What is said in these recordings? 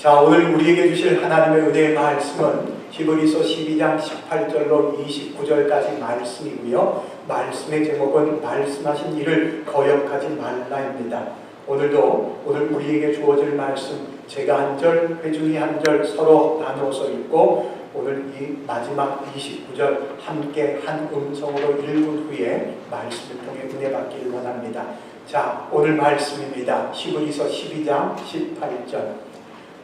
자, 오늘 우리에게 주실 하나님의 은혜의 말씀은 히브리서 12장 18절로 29절까지 말씀이고요. 말씀의 제목은 말씀하신 일을 거역하지 말라입니다. 오늘 우리에게 주어질 말씀 제가 한 절, 회중이 한 절 서로 나누어서 읽고 오늘 이 마지막 29절 함께 한 음성으로 읽은 후에 말씀을 통해 은혜 받기를 원합니다. 자, 오늘 말씀입니다. 히브리서 12장 18절.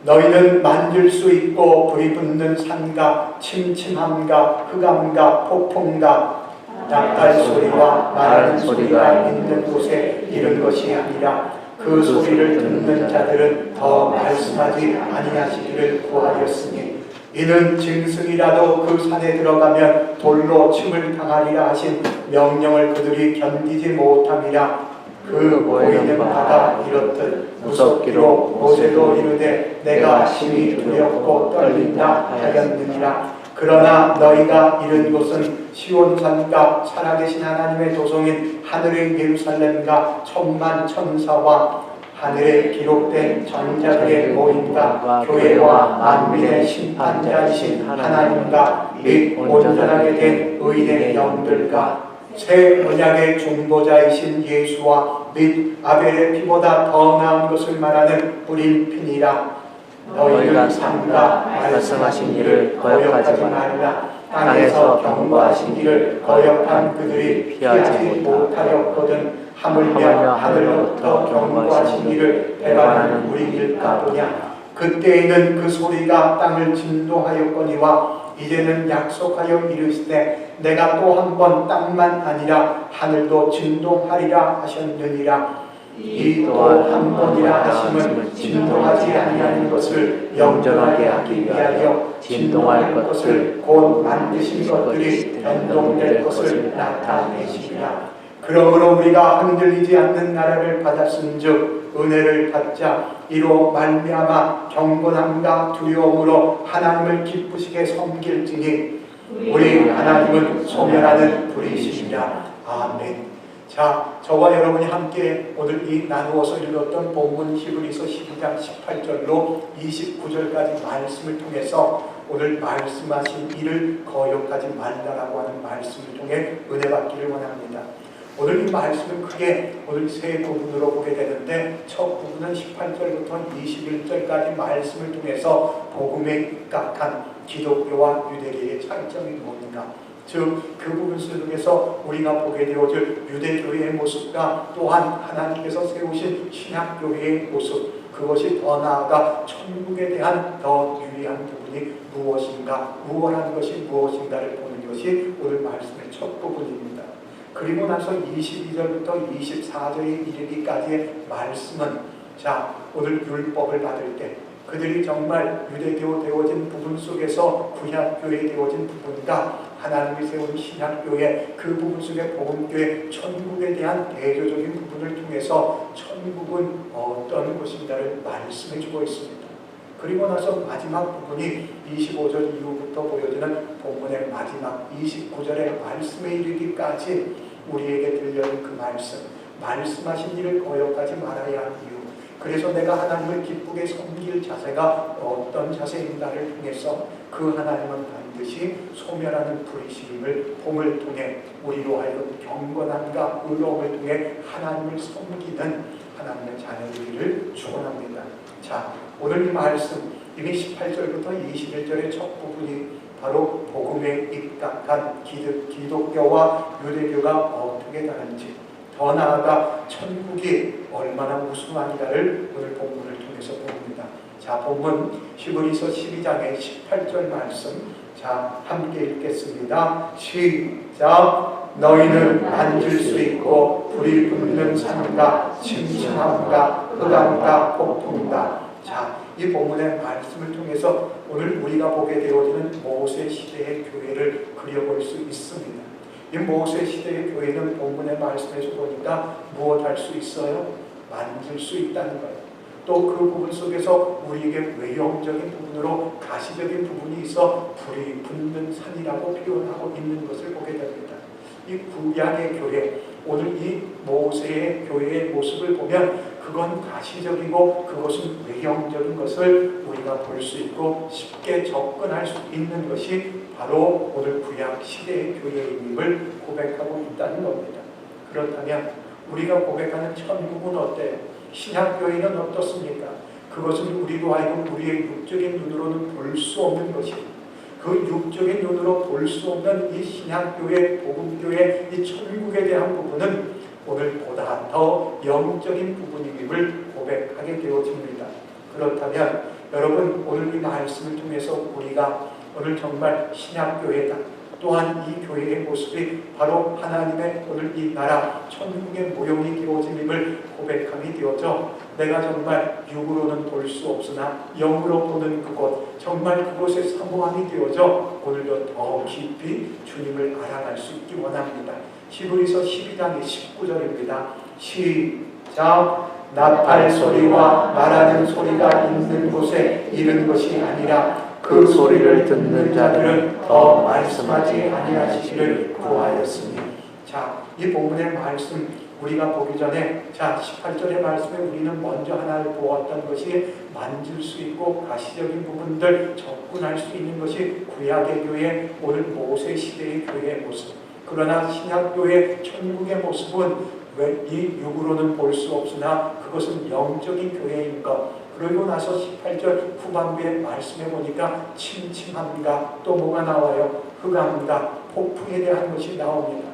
너희는 만질 수 있고 불이 붙는 산과 침침함과 흑암과 폭풍과 닭갈 소리와 말하는 소리가 있는 곳에 이른 것이 아니라 그 소리를 듣는 자들은 더 말씀하지 아니하시기를 구하였으니 이는 짐승이라도 그 산에 들어가면 돌로 침을 당하리라 하신 명령을 그들이 견디지 못함이라. 그 보이는 바가 이렇듯 무섭기로 모세도 이르되 내가 심히 두렵고 떨린다 하였느니라. 그러나 너희가 이른 곳은 시온산과 살아계신 하나님의 도성인 하늘의 예루살렘과 천만 천사와 하늘에 기록된 전자들의 모임과 교회와 만민의 심판자이신 하나님과 및 온전하게 된 의인의 영들과 새 언약의 중보자이신 예수와 및 아벨의 피보다 더 나은 것을 말하는 뿌린 피니라. 너희가 삼가 말씀하신 일을 거역하지 말라. 땅에서 경고하신 일을 거역한 그들이 피하지 못하였거든. 하물며 하늘로부터 경고하신 일을 배반하는 우리일까 보냐. 그때에는 그 소리가 땅을 진동하였거니와 이제는 약속하여 이르시되 내가 또 한 번 땅만 아니라 하늘도 진동하리라 하셨느니라. 이 또 한 번이라 하심은 진동하지 아니하는 것을 영전하게 하기 위하여 진동할 것을 곧 만드신 것들이 변동될 것을 나타내시리라. 그러므로 우리가 흔들리지 않는 나라를 받았은즉 은혜를 받자 이로 말미암아 경건함과 두려움으로 하나님을 기쁘시게 섬길지니 우리 하나님은 소멸하는 불이시니라. 아멘. 자, 저와 여러분이 함께 오늘 이 나누어서 읽었던 본문 히브리서 12장 18절로 29절까지 말씀을 통해서 오늘 말씀하신 일을 거역하지 말라라고 하는 말씀을 통해 은혜 받기를 원합니다. 오늘 이 말씀은 크게 오늘 세 부분으로 보게 되는데 첫 부분은 18절부터 21절까지 말씀을 통해서 복음에 입각한 기독교와 유대교의 차이점이 무엇인가, 즉 그 부분 속에서 우리가 보게 되어질 유대교회의 모습과 또한 하나님께서 세우신 신약교회의 모습, 그것이 더 나아가 천국에 대한 더 유리한 부분이 무엇인가, 우월한 것이 무엇인가를 보는 것이 오늘 말씀의 첫 부분입니다. 그리고 나서 22절부터 24절에 이르기까지의 말씀은 자, 오늘 율법을 받을 때 그들이 정말 유대교 되어진 부분 속에서 구약교회 되어진 부분과 하나님이 세운 신약교회 그 부분 속의 복음교회 천국에 대한 대조적인 부분을 통해서 천국은 어떤 것인가를 말씀해주고 있습니다. 그리고 나서 마지막 부분이 25절 이후부터 보여지는 본문의 마지막 29절의 말씀에 이르기까지 우리에게 들려는 그 말씀하신 일을 거역하지 말아야 할 이유, 그래서 내가 하나님을 기쁘게 섬길 자세가 어떤 자세인가를 통해서 그 하나님은 반드시 소멸하는 불이심을 봄을 통해 우리로 하여금 경건함과 의로움을 통해 하나님을 섬기는 하나님의 자녀들을 축원합니다. 자, 오늘 이 말씀 이미 18절부터 21절의 첫 부분이 바로 복음에 입각한 기독교와 유대교가 어떻게 다른지, 더 나아가 천국이 얼마나 우수한가를 오늘 본문을 통해서 봅니다. 자, 본문 히브리서 12장의 18절 말씀, 자, 함께 읽겠습니다. 시작. 너희는 만질 수 있고 불이 붙는 산과 침침함과 흑암과 폭풍과. 자, 이 본문의 말씀을 통해서 오늘 우리가 보게 되어지는 모세 시대의 교회를 그려볼 수 있습니다. 이 모세 시대의 교회는 본문의 말씀에서 보니까 무엇 할 수 있어요? 만질 수 있다는 거예요. 또 그 부분 속에서 우리에게 외형적인 부분으로 가시적인 부분이 있어 불이 붙는 산이라고 표현하고 있는 것을 보게 됩니다. 이 구약의 교회, 오늘 이 모세의 교회의 모습을 보면 그건 가시적이고 그것은 외형적인 것을 우리가 볼 수 있고 쉽게 접근할 수 있는 것이 바로 오늘 구약 시대의 교회임을 고백하고 있다는 겁니다. 그렇다면 우리가 고백하는 천국은 어때요? 신약교회는 어떻습니까? 그것은 우리로 하여금 우리의 육적인 눈으로는 볼 수 없는 것이에요. 그 육적인 눈으로 볼 수 없는 이 신약교회, 복음교회, 이 천국에 대한 부분은 오늘보다 더 영적인 부분임을 고백하게 되어집니다. 그렇다면 여러분, 오늘 이 말씀을 통해서 우리가 오늘 정말 신약교회다, 또한 이 교회의 모습이 바로 하나님의 오늘 이 나라 천국의 모형이 되어짐을 고백함이 되어져 내가 정말 육으로는 볼 수 없으나 영으로 보는 그곳, 정말 그곳에 사모함이 되어져 오늘도 더 깊이 주님을 알아갈 수 있기 원합니다. 히브리서 12장의 19절입니다. 시작. 나팔 소리와 말하는 소리가 있는 곳에 이른 것이 아니라 그 소리를 듣는 자들은 더 말씀하지 아니하시기를 구하였으니. 자, 이 본문의 말씀 우리가 보기 전에 18절의 말씀에 우리는 먼저 하나를 보았던 것이 만질 수 있고 가시적인 부분들 접근할 수 있는 것이 구약의 교회, 오늘 모세 시대의 교회의 모습. 그러나 신약교회 천국의 모습은 왜 이 육으로는 볼 수 없으나 그것은 영적인 교회인 것. 그러고 나서 18절 후반부의 말씀해 보니까 침침함과 또 뭐가 나와요? 흑암과 폭풍에 대한 것이 나옵니다.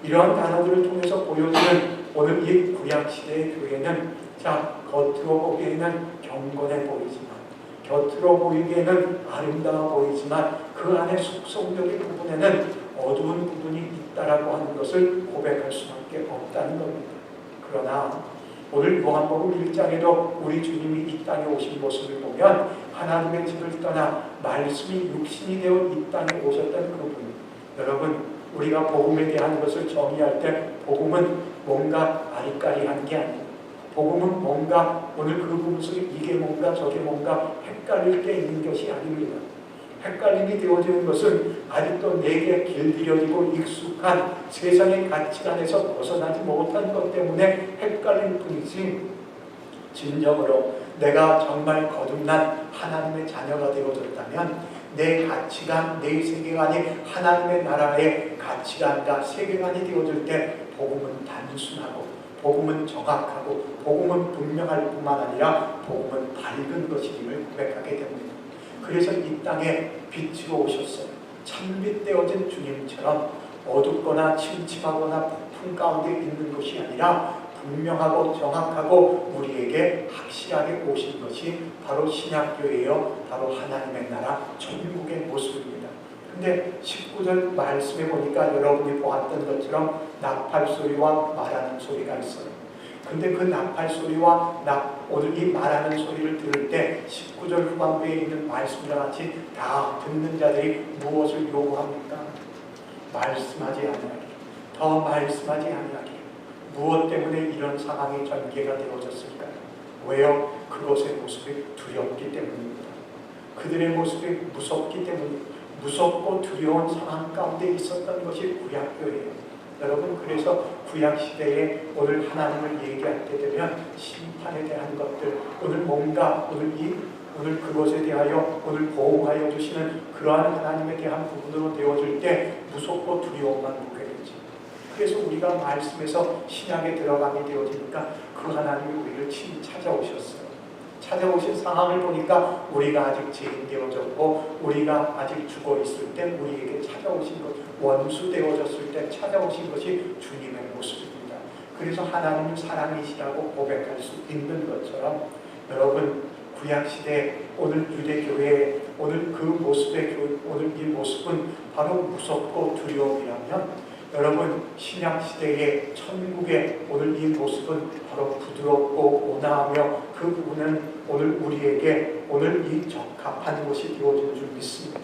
이러한 단어들을 통해서 보여주는 오늘 이 구약시대의 교회는 겉으로 보기에는 경건해 보이지만, 겉으로 보이기에는 아름다워 보이지만 그 안에 속성적인 부분에는 어두운 부분이 있다라고 하는 것을 고백할 수밖에 없다는 겁니다. 그러나 오늘 요한복음 1장에도 우리 주님이 이 땅에 오신 모습을 보면 하나님의 집을 떠나 말씀이 육신이 되어 이 땅에 오셨던 그분. 여러분, 우리가 복음에 대한 것을 정의할 때 복음은 뭔가 아리까리한 게 아니에요. 복음은 뭔가 오늘 그 부분을 이게 뭔가 저게 뭔가 헷갈릴 게 있는 것이 아닙니다. 헷갈림이 되어지는 것은 아직도 내게 길들여지고 익숙한 세상의 가치관에서 벗어나지 못한 것 때문에 헷갈릴 뿐이지, 진정으로 내가 정말 거듭난 하나님의 자녀가 되어졌다면 내 가치관, 내 세계관이 하나님의 나라의 가치관과 세계관이 되어질 때 복음은 단순하고 복음은 정확하고 복음은 분명할 뿐만 아니라 복음은 밝은 것임을 고백하게 됩니다. 그래서 이 땅에 빛으로 오셨어요. 찬빛 되어진 주님처럼 어둡거나 침침하거나 폭풍 가운데 있는 것이 아니라 분명하고 정확하고 우리에게 확실하게 오신 것이 바로 신약교회요, 바로 하나님의 나라 천국의 모습입니다. 근데 19절 말씀에 보니까 여러분이 보았던 것처럼 나팔 소리와 말하는 소리가 있어요. 근데 그 나팔 소리와 오늘 이 말하는 소리를 들을 때 19절 후반부에 있는 말씀과 같이 다 듣는 자들이 무엇을 요구합니까? 말씀하지 아니하기를, 더 말씀하지 아니하기를. 무엇 때문에 이런 상황이 전개가 되어졌을까요? 왜요? 그것의 모습이 두렵기 때문입니다. 그들의 모습이 무섭기 때문입니다. 무섭고 두려운 상황 가운데 있었던 것이 구약교회예요. 여러분, 그래서 구약시대에 오늘 하나님을 얘기할 때 되면 심판에 대한 것들, 오늘 뭔가 오늘 그것에 대하여 오늘 보호하여 주시는 그러한 하나님에 대한 부분으로 되어질 때 무섭고 두려움만 보게 되지. 그래서 우리가 말씀에서 신약에 들어가게 되어지니까 그 하나님이 우리를 친히 찾아오셨어요. 찾아오신 상황을 보니까 우리가 아직 죄인되어졌고 우리가 아직 죽어 있을 때 우리에게 찾아오신 것, 원수 되어졌을 때 찾아오신 것이 주님의 모습입니다. 그래서 하나님은 사랑이시라고 고백할 수 있는 것처럼 여러분, 구약시대 오늘 유대교회의 오늘 그 모습의 오늘 이 모습은 바로 무섭고 두려움이라면 여러분, 신약시대의 천국의 오늘 이 모습은 바로 부드럽고 온화하며 그 부분은 오늘 우리에게 오늘 이 적합한 것이 되어진 줄 믿습니다.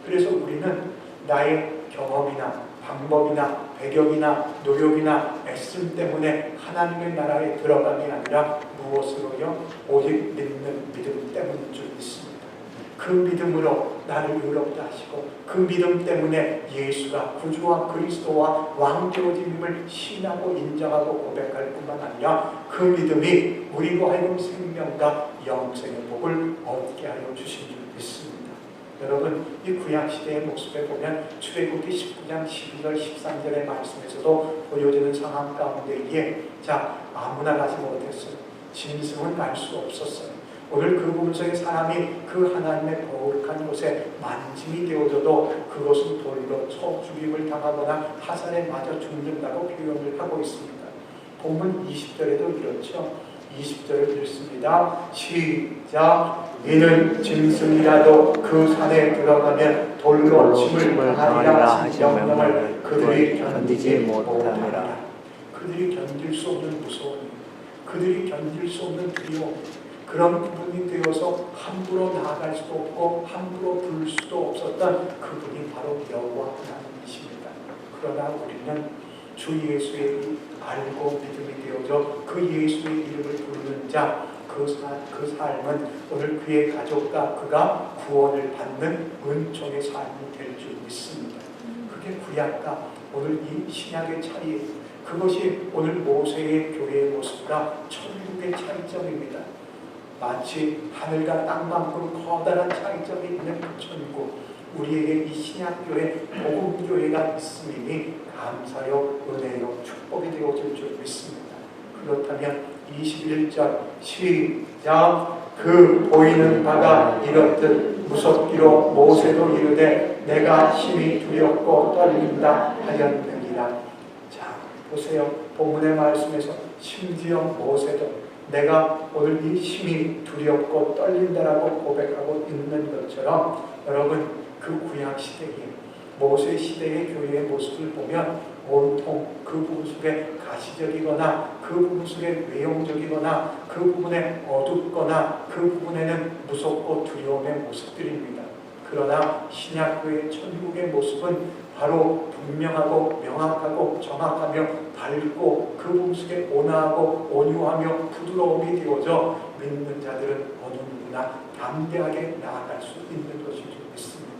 그래서 우리는 나의 경험이나 방법이나 배경이나 노력이나 애씀 때문에 하나님의 나라에 들어감이 아니라 무엇으로요? 오직 믿는 믿음 때문인 줄 믿습니다. 그 그 믿음으로 나를 의롭다 하시고 그 믿음 때문에 예수가 구주와 그리스도와 왕 되어짐을 신하고 인정하고 고백할 뿐만 아니라 그 믿음이 우리로 하여금 생명과 영생의 복을 얻게 하여 주신 줄 믿습니다. 여러분, 이 구약시대의 모습에 보면 출애굽기 19장 12절 13절의 말씀에서도 보여지는 상황 가운데에 아무나 가지 못했어요. 짐승은 갈 수 없었어요. 오늘 그 부분 속에 사람이 그 하나님의 거룩한 곳에 만짐이 되어져도 그것은 돌로 쳐 죽임을 당하거나 화살에 맞아 죽는다고 표현을 하고 있습니다. 본문 20절에도 이렇죠. 20절을 읽습니다. 시작. 이는 짐승이라도 그 산에 들어가면 돌로 침을 당하리라 하신 명령을 그들이 견디지 못하리라. 그들이 견딜 수 없는 무서움, 그들이 견딜 수 없는 두려움, 그런 부분이 되어서 함부로 나아갈 수도 없고 함부로 부를 수도 없었던 그분이 바로 여호와 하나님이십니다. 그러나 우리는 주 예수의 알고 믿음이 되어져 그 예수의 이름을 부르는 자, 그 삶은 오늘 그의 가족과 그가 구원을 받는 은총의 삶이 될 줄 믿습니다. 그게 구약과 오늘 이 신약의 차이, 그것이 오늘 모세의 교회의 모습과 천국의 차이점입니다. 마치 하늘과 땅만큼 커다란 차이점이 있는 그 천국, 우리에게 이 신약교회, 복음교회가 있음이 감사요, 은혜요, 축복이 되어질 줄 믿습니다. 그렇다면 21절 시작. 그 보이는 바가 이렇듯 무섭기로 모세도 이르되 내가 심히 두렵고 떨린다 하였느니라. 자, 보세요. 본문의 말씀에서 심지어 모세도 내가 오늘 이 심히 두렵고 떨린다라고 고백하고 있는 것처럼 여러분, 그 구약 시대에 모세 시대의 교회의 모습을 보면 온통 그 부분 속에 가시적이거나 그 부분 속에 외형적이거나 그 부분에 어둡거나 그 부분에는 무섭고 두려움의 모습들입니다. 그러나 신약교회 천국의 모습은 바로 분명하고 명확하고 정확하며 밝고 그 부분 속에 온화하고 온유하며 부드러움이 되어져 믿는 자들은 어느 누구나 담대하게 나아갈 수 있는 것이 줄 믿습니다.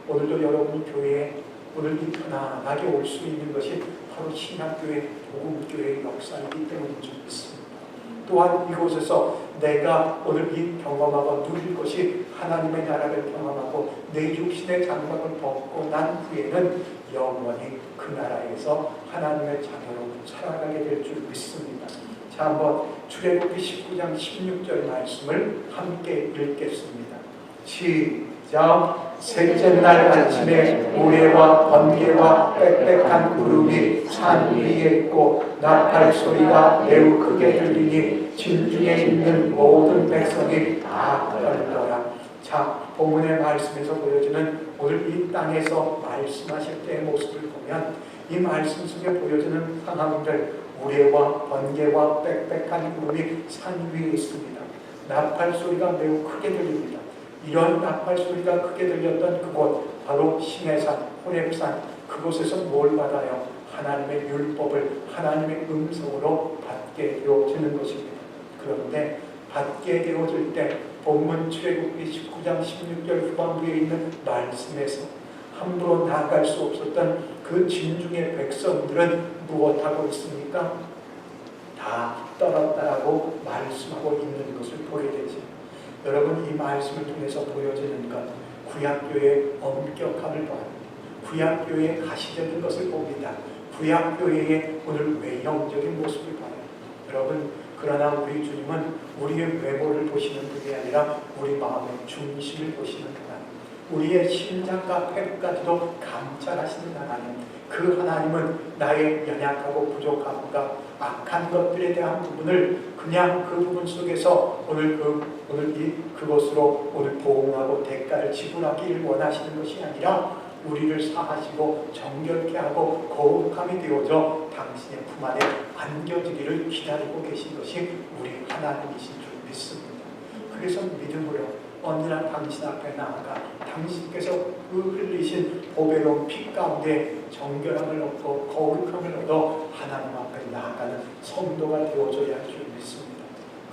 오늘도 여러분 교회에 오늘 이 편안하게 올 수 있는 것이 바로 신약교회, 복음교회의 역사이기 때문인 줄 믿습니다. 또한 이곳에서 내가 오늘 이 경험하고 누릴 것이 하나님의 나라를 경험하고 내 육신의 장막을 벗고 난 후에는 영원히 그 나라에서 하나님의 자녀로 살아가게 될 줄 믿습니다. 자, 한번 출애굽기 19장 16절 말씀을 함께 읽겠습니다. 시작. 셋째 날 아침에 모래와 번개와 빽빽한 구름이 산 위에 있고 나팔 소리가 매우 크게 들리니 진중에 있는 모든 백성이 다 떨더라. 자, 본문의 말씀에서 보여지는 오늘 이 땅에서 말씀하실 때의 모습을 보면 이 말씀 속에 보여지는 상황들, 모래와 번개와 빽빽한 구름이 산 위에 있습니다. 나팔 소리가 매우 크게 들립니다. 이런 나팔 소리가 크게 들렸던 그곳, 바로 시내산, 호렙산, 그곳에서 뭘 받아요? 하나님의 율법을 하나님의 음성으로 받게 되어지는 것입니다. 그런데 받게 되어질 때 본문 출애굽기 19장 16절 후반부에 있는 말씀에서 함부로 나아갈 수 없었던 그 진중의 백성들은 무엇하고 있습니까? 다 떨었다라고 말씀하고 있는 것을 보게 되지. 여러분, 이 말씀을 통해서 보여지는 것, 구약교회의 엄격함을 보합니다. 구약교회의 가시적인 것을 봅니다. 구약교회의 오늘 외형적인 모습을 봐요. 여러분, 그러나 우리 주님은 우리의 외모를 보시는 분이 아니라 우리 마음의 중심을 보시는 하나님, 우리의 심장과 폐부까지도 감찰하시는 하나님, 그 하나님은 나의 연약하고 부족함과 악한 것들에 대한 부분을 그냥 그 부분 속에서 오늘 그것으로 오늘 보응하고 대가를 지불하기를 원하시는 것이 아니라 우리를 사하시고 정결케 하고 거룩함이 되어져 당신의 품 안에 안겨지기를 기다리고 계신 것이 우리 하나님이신 줄 믿습니다. 그래서 믿음으로 언제나 당신 앞에 나아가 당신께서 그 흘리신 보배로운 피 가운데 정결함을 얻고 거룩함을 얻어 하나님 앞에 나아가는 성도가 되어줘야 할 줄 믿습니다.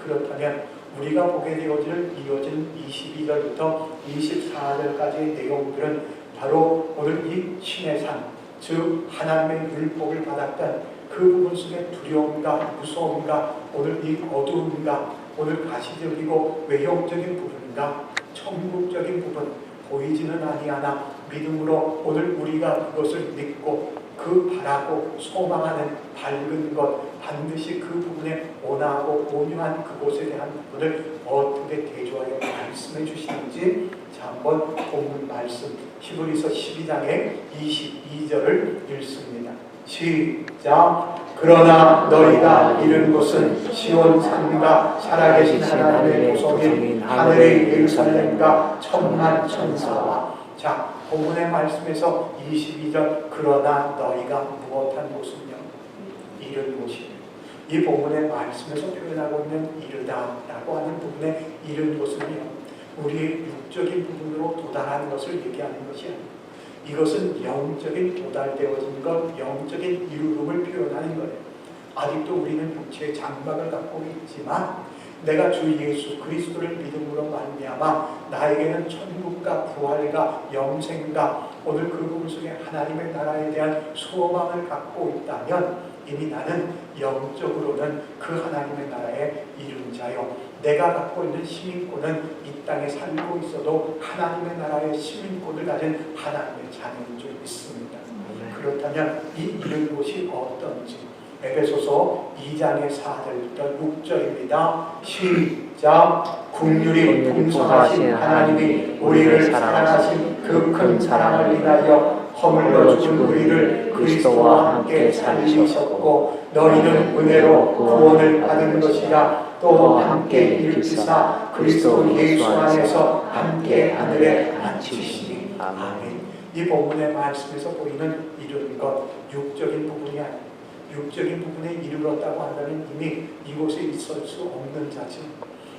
그렇다면 우리가 보게 되어지는 이어진 22절부터 24절까지의 내용들은 바로 오늘 이 신의 산, 즉 하나님의 율법을 받았던 그 부분 속에 두려움과 무서움과 오늘 이 어두움과 오늘 가시적이고 외형적인 부분과 천국적인 부분 보이지는 아니하나 믿음으로 오늘 우리가 그것을 믿고 그 바라고 소망하는 밝은 것 반드시 그 부분에 온화하고 온유한 그곳에 대한 부분을 어떻게 대조하여 말씀해 주시는지 자 한번 본문 말씀 히브리서 12장의 22절을 읽습니다. 시작. 그러나 너희가 이른 곳은 시온 산과 살아계신 하나님의 도성인 하늘의 예루살렘과 천만 천사와 자 본문의 말씀에서 22절 그러나 너희가 무엇한 곳은요? 이른 곳이에요. 이 본문의 말씀에서 표현하고 있는 이르다라고 하는 부분의 이른 곳은요 우리의 육적인 부분으로 도달하는 것을 얘기하는 것이 아닙니다. 이것은 영적인 도달되어진 것, 영적인 이루름을 표현하는 거예요. 아직도 우리는 육체의 장막을 갖고 있지만 내가 주 예수 그리스도를 믿음으로 말미암아 나에게는 천국과 부활과 영생과 오늘 그 부분 속에 하나님의 나라에 대한 소망을 갖고 있다면 이미 나는 영적으로는 그 하나님의 나라의 이름자요 내가 갖고 있는 시민권은 이 땅에 살고 있어도 하나님의 나라의 시민권을 가진 하나님의 자녀인 줄 믿습니다. 그렇다면 이 이른 곳이 어떤지 에베소서 2장의 4절부터 6절입니다. 시작. 긍휼이 풍성하신 하나님이 우리를 사랑하신 그 큰 사랑을 인하여 허물로 죽은 우리를 그리스도와 함께 살리셨고 너희는 은혜로 구원을 받은 것이라 또 함께 일으키사 그리스도 예수 안에서 함께 하늘에 앉히시니. 아멘. 이 본문의 말씀에서 보이는 이른 것 육적인 부분이 아닙니다. 육적인 부분에 이르렀다고 한다면 이미 이곳에 있을 수 없는 자지.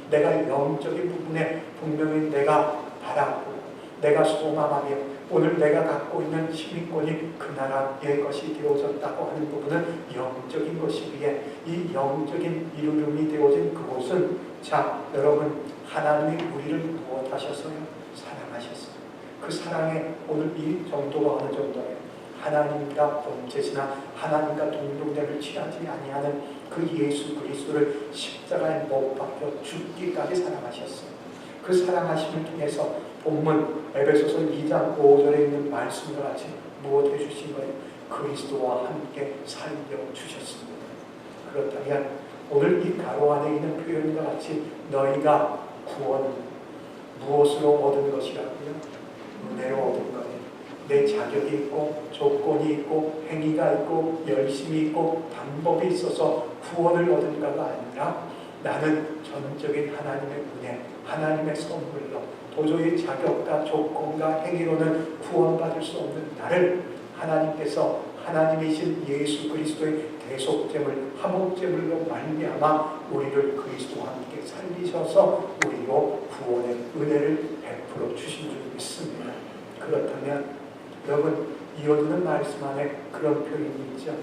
내가 영적인 부분에 분명히 내가 바라고 내가 소망하며 오늘 내가 갖고 있는 시민권이 그 나라의 것이 되어졌다고 하는 부분은 영적인 것이기에 이 영적인 이루름이 되어진 그곳은 자 여러분 하나님이 우리를 무엇하셨어요? 사랑하셨어요. 그 사랑에 오늘 이 정도가 어느 정도예요? 하나님과 범죄지나 하나님과 동등됨을 취하지 아니하는 그 예수 그리스도를 십자가에 못 박혀 죽기까지 사랑하셨어요. 그 사랑하심을 통해서 본문 에베소서 2장 5절에 있는 말씀과 같이 무엇 해주신 거예요? 그리스도와 함께 살려주셨습니다. 그렇다면 오늘 이 가로 안에 있는 표현과 같이 너희가 구원 무엇으로 얻은 것이라고요? 은혜로 얻은 거예요. 내 자격이 있고 조건이 있고 행위가 있고 열심이 있고 방법이 있어서 구원을 얻은가가 아니라 나는 전적인 하나님의 은혜, 하나님의 선물로 도저히 자격과 조건과 행위로는 구원받을 수 없는 나를 하나님께서 하나님이신 예수 그리스도의 대속제물, 화목제물로 말미암아 우리를 그리스도와 함께 살리셔서 우리로 구원의 은혜를 베풀어 주신 줄 믿습니다. 그렇다면 여러분 이어지는 말씀 안에 그런 표현이 있죠.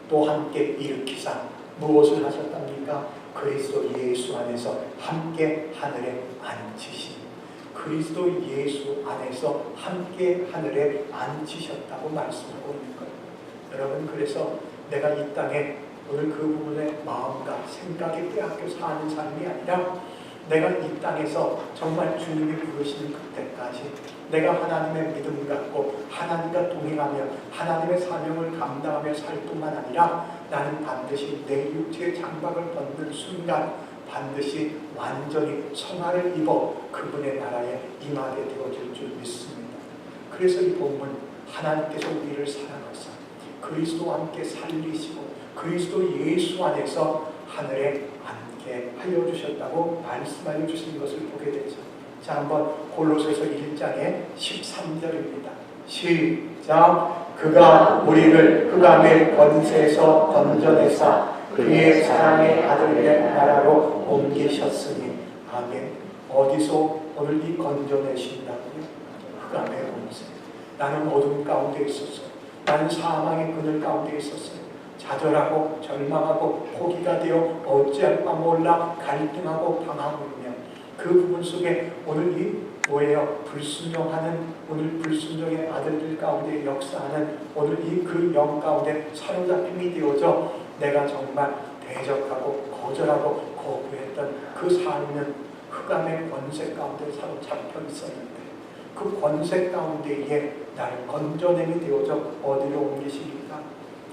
또 함께 일으키사 무엇을 하셨답니까? 그리스도 예수 안에서 함께 하늘에 앉히신 그리스도 예수 안에서 함께 하늘에 앉히셨다고 말씀하고 있는 거예요. 여러분 그래서 내가 이 땅에 오늘 그 부분에 마음과 생각에 빼앗겨 사는 삶이 아니라 내가 이 땅에서 정말 주님이 부르시는 그때까지 내가 하나님의 믿음 갖고 하나님과 동행하며 하나님의 사명을 감당하며 살 뿐만 아니라 나는 반드시 내 육체의 장막을 벗는 순간 반드시 완전히 성화를 입어 그분의 나라에 임하게 되어질 줄 믿습니다. 그래서 이 본문 하나님께서 우리를 사랑하사 그리스도와 함께 살리시고 그리스도 예수 안에서 하늘에 앉게 하여 주셨다고 말씀하여 주신 것을 보게 되죠. 자 한번 골로새서 1장의 13절입니다. 시작. 그가 우리를 흑암의 권세에서 건져내사 그의 사랑의 아들의 나라로 옮기셨으니. 아멘. 어디서 오늘 이 건져내신다고요? 흑암의 권세. 나는 어둠 가운데 있었어요. 나는 사망의 그늘 가운데 있었어요. 좌절하고 절망하고 포기가 되어 어찌할 바 몰라 갈등하고 방황하고 있며 그 부분 속에 오늘 이 뭐예요? 불순종하는 오늘 불순종의 아들들 가운데 역사하는 오늘 이 그 영 가운데 사로잡힘이 되어져 내가 정말 대적하고 거절하고 거부했던 그 삶은 흑암의 권세 가운데 사로잡혀 있었는데 그 권세 가운데에 나를 건져내게 되어져 어디로 옮기십니까?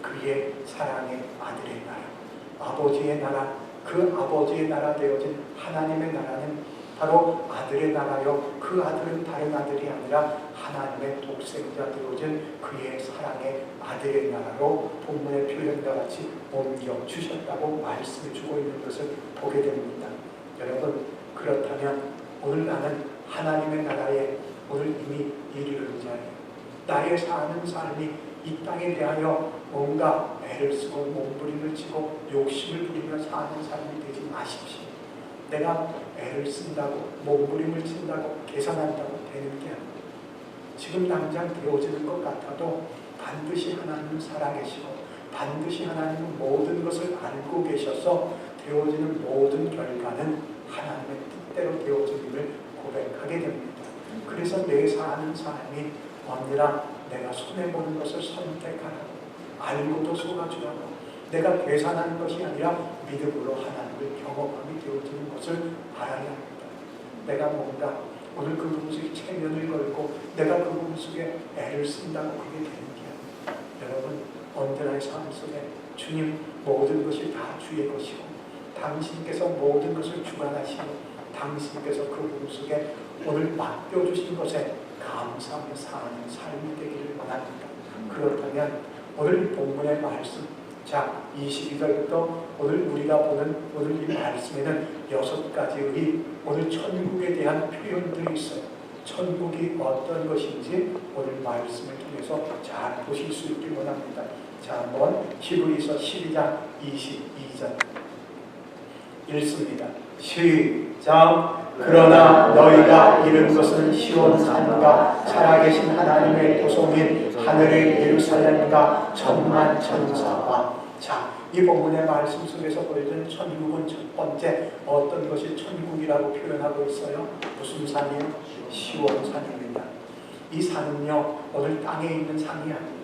그의 사랑의 아들의 나라, 아버지의 나라, 그 아버지의 나라 되어진 하나님의 나라는 바로 아들의 나라요. 그 아들은 다른 아들이 아니라 하나님의 독생자 되어진 그의 사랑의 아들의 나라로 본문의 표현과 같이 옮겨주셨다고 말씀해 주고 있는 것을 보게 됩니다. 여러분, 그렇다면 오늘 나는 하나님의 나라에 오늘 이미 이르는 자예요. 나의 사는 삶이 이 땅에 대하여 뭔가 애를 쓰고 몸부림을 치고 욕심을 부리며 사는 삶이 되지 마십시오. 내가 애를 쓴다고 몸부림을 친다고 계산한다고 되는 게 아니에요. 지금 당장 되어지는 것 같아도 반드시 하나님은 살아계시고 반드시 하나님은 모든 것을 알고 계셔서 되어지는 모든 결과는 하나님의 뜻대로 되어짐을 고백하게 됩니다. 그래서 내 사는 삶이 언제나 내가 손해보는 것을 선택하라고 알고도 속아주라고 내가 계산하는 것이 아니라 믿음으로 하나님을 경험함이 되어지는 것을 알아야 합니다. 내가 뭔가 오늘 그 부분 속에 체면을 걸고 내가 그 부분 속에 애를 쓴다고 그게 되는 게 아니에요. 여러분, 언제나의 삶 속에 주님 모든 것이 다 주의 것이고 당신께서 모든 것을 주관하시고 당신께서 그 부분 속에 오늘 맡겨주신 것에 감사하며 사는 삶이 되기를 원합니다. 그렇다면 오늘 본문의 말씀, 자 22절부터 오늘 우리가 보는 오늘 이 말씀에는 6가지의 오늘 천국에 대한 표현들이 있어요. 천국이 어떤 것인지 오늘 말씀을 통해서 잘 보실 수 있길 원합니다. 자, 한번 히브리서 12장 22절 읽습니다. 시작. 그러나 너희가 이른 것은 시온산과 살아계신 하나님의 도성인 하늘의 예루살렘과 천만 천사와. 자, 이 본문의 말씀 속에서 보여준 천국은 첫 번째 어떤 것이 천국이라고 표현하고 있어요? 무슨 산이요? 시온산입니다. 이 산은요 오늘 땅에 있는 산이 아니에요.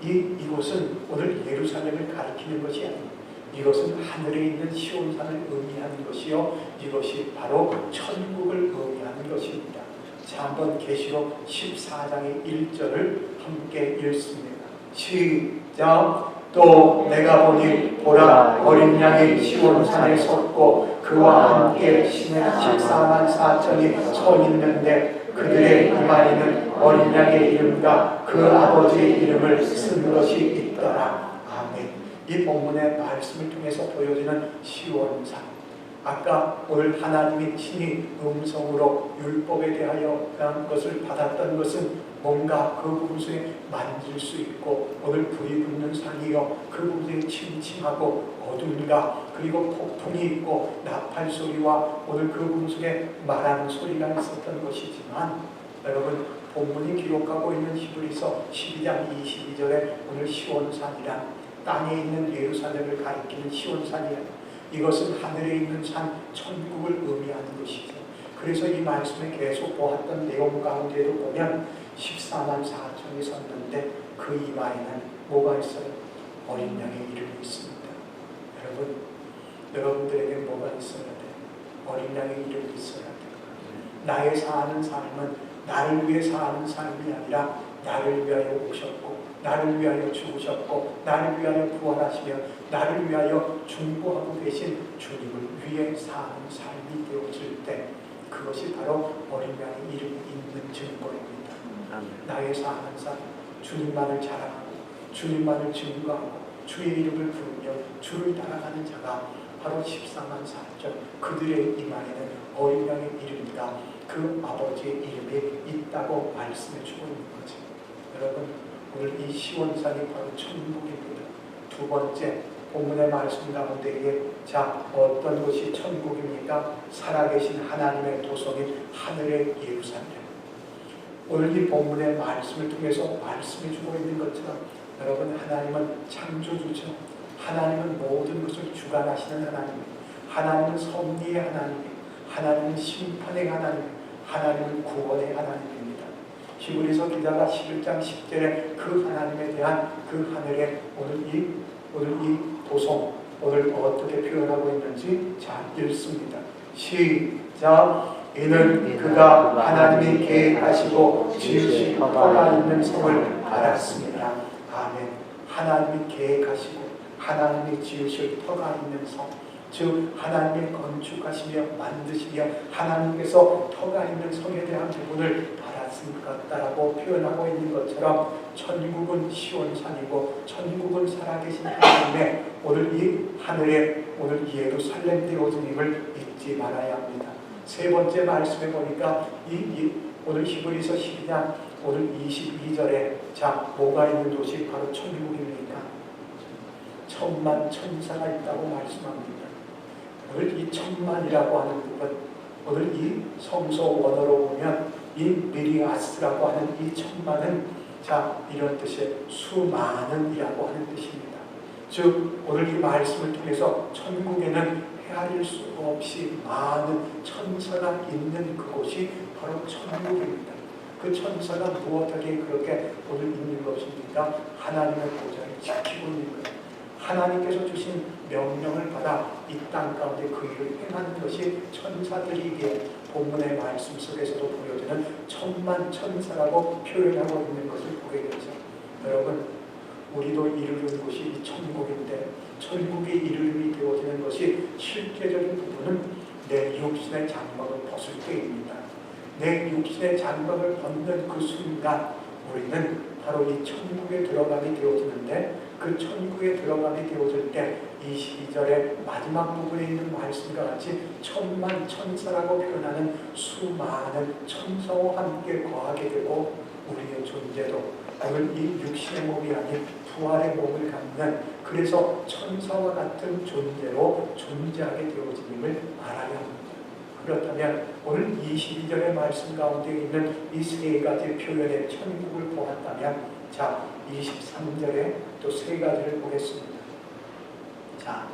이곳은 오늘 예루살렘을 가리키는 것이 아니에요. 이것은 하늘에 있는 시온산을 의미하는 것이요 이것이 바로 천국을 의미하는 것입니다. 자, 한번 계시록 14장의 1절을 함께 읽습니다. 시작. 또 내가 보니 보라 어린 양이 시온산에 섰고 그와 함께 신의 14만 4천이 서 있는데 그들의 이마에는 어린 양의 이름과 그 아버지의 이름을 쓴 것이 있더라. 아멘. 이 본문의 말씀을 통해서 보여지는 시온산, 아까 오늘 하나님이 친히 음성으로 율법에 대하여 그런 것을 받았던 것은 뭔가 그 부분 속에 만질 수 있고 오늘 불이 붙는 산이요 그 부분에 침침하고 어둠과 그리고 폭풍이 있고 나팔 소리와 오늘 그 부분 속에 말하는 소리가 있었던 것이지만 여러분 본문이 기록하고 있는 히브리서 12장 22절에 오늘 시온산이란 땅에 있는 예루살렘을 가리키는 시온산이야. 이것은 하늘에 있는 산 천국을 의미하는 것이죠. 그래서 이 말씀에 계속 보았던 내용 가운데도 보면 14만 4천이 섰는데 그 이마에는 뭐가 있어요? 어린 양의 이름이 있습니다. 여러분들에게 뭐가 있어야 돼요? 어린 양의 이름이 있어야 돼요. 나의 사는 삶은 나를 위해 사는 삶이 아니라 나를 위하여 오셨고 나를 위하여 죽으셨고 나를 위하여 부활하시며 나를 위하여 중보하고 계신 주님을 위해 사는 삶이 되어질 때 그것이 바로 어린 양의 이름이 있는 증거입니다. 나의 사는 삶, 주님만을 자랑하고 주님만을 증거하고 주의 이름을 부르며 주를 따라가는 자가 바로 14만 4천 그들의 이마에는 어린 양의 이름과 그 아버지의 이름이 있다고 말씀해 주고 있는 거죠. 여러분 오늘 이 시온산이 바로 천국입니다. 두 번째 본문의 말씀 가운데에 자 어떤 것이 천국입니까? 살아계신 하나님의 도성인 하늘의 예루살렘. 오늘 이 본문의 말씀을 통해서 말씀해 주고 있는 것처럼 여러분, 하나님은 창조주죠. 하나님은 모든 것을 주관하시는 하나님, 하나님은 섭리의 하나님, 하나님은 심판의 하나님, 하나님은 구원의 하나님입니다. 히브리서 기자가 11장 10절에 그 하나님에 대한 그 하늘에 오늘 이 도성, 오늘 어떻게 표현하고 있는지 잘 읽습니다. 시작. 이는 그가 하나님이 계획하시고 지으실 터가 있는 성을 알았습니다. 아멘. 하나님이 계획하시고 하나님이 지으실 터가 있는 성, 즉 하나님이 건축하시며 만드시며 하나님께서 터가 있는 성에 대한 부분을 알았다라고 표현하고 있는 것처럼 천국은 시온산이고 천국은 살아계신 하나님의 오늘 이 하늘에 오늘 예루살렘 되어짐을 잊지 말아야 합니다. 세 번째 말씀에 보니까 오늘 히브리서 12장 오늘 22절에 자, 뭐가 있는 도시? 바로 천국입니까? 천만 천사가 있다고 말씀합니다. 오늘 이 천만이라고 하는 부분, 오늘 이 성서 원어로 보면 이 미리아스라고 하는 이 천만은 자, 이런 뜻의 수많은이라고 하는 뜻입니다. 즉 오늘 이 말씀을 통해서 천국에는 헤아릴 수 없이 많은 천사가 있는 그곳이 바로 천국입니다. 그 천사가 무엇하게 그렇게 오늘 있는 것입니까? 하나님의 보좌를 지키고 있는 거예요. 하나님께서 주신 명령을 받아 이 땅 가운데 그 일을 행하는 것이 천사들이기에 본문의 말씀 속에서도 보여지는 천만 천사라고 표현하고 있는 것을 보게 되죠. 여러분, 우리도 이르는 곳이 이 천국인데 천국이 이름이 되어지는 것이 실제적인 부분은 내 육신의 장막을 벗을 때입니다. 내 육신의 장막을 벗는 그 순간 우리는 바로 이 천국에 들어가게 되어지는데 그 천국에 들어가게 되어질 때 22절의 마지막 부분에 있는 말씀과 같이 천만 천사라고 표현하는 수많은 천사와 함께 거하게 되고 우리의 존재도 오늘 이 육신의 몸이 아닌 부활의 몸을 갖는 그래서 천사와 같은 존재로 존재하게 되어짐을 알아야 합니다. 그렇다면 오늘 22절의 말씀 가운데 있는 이 세 가지 표현의 천국을 보았다면 자, 23절에 또 세 가지를 보겠습니다. 자,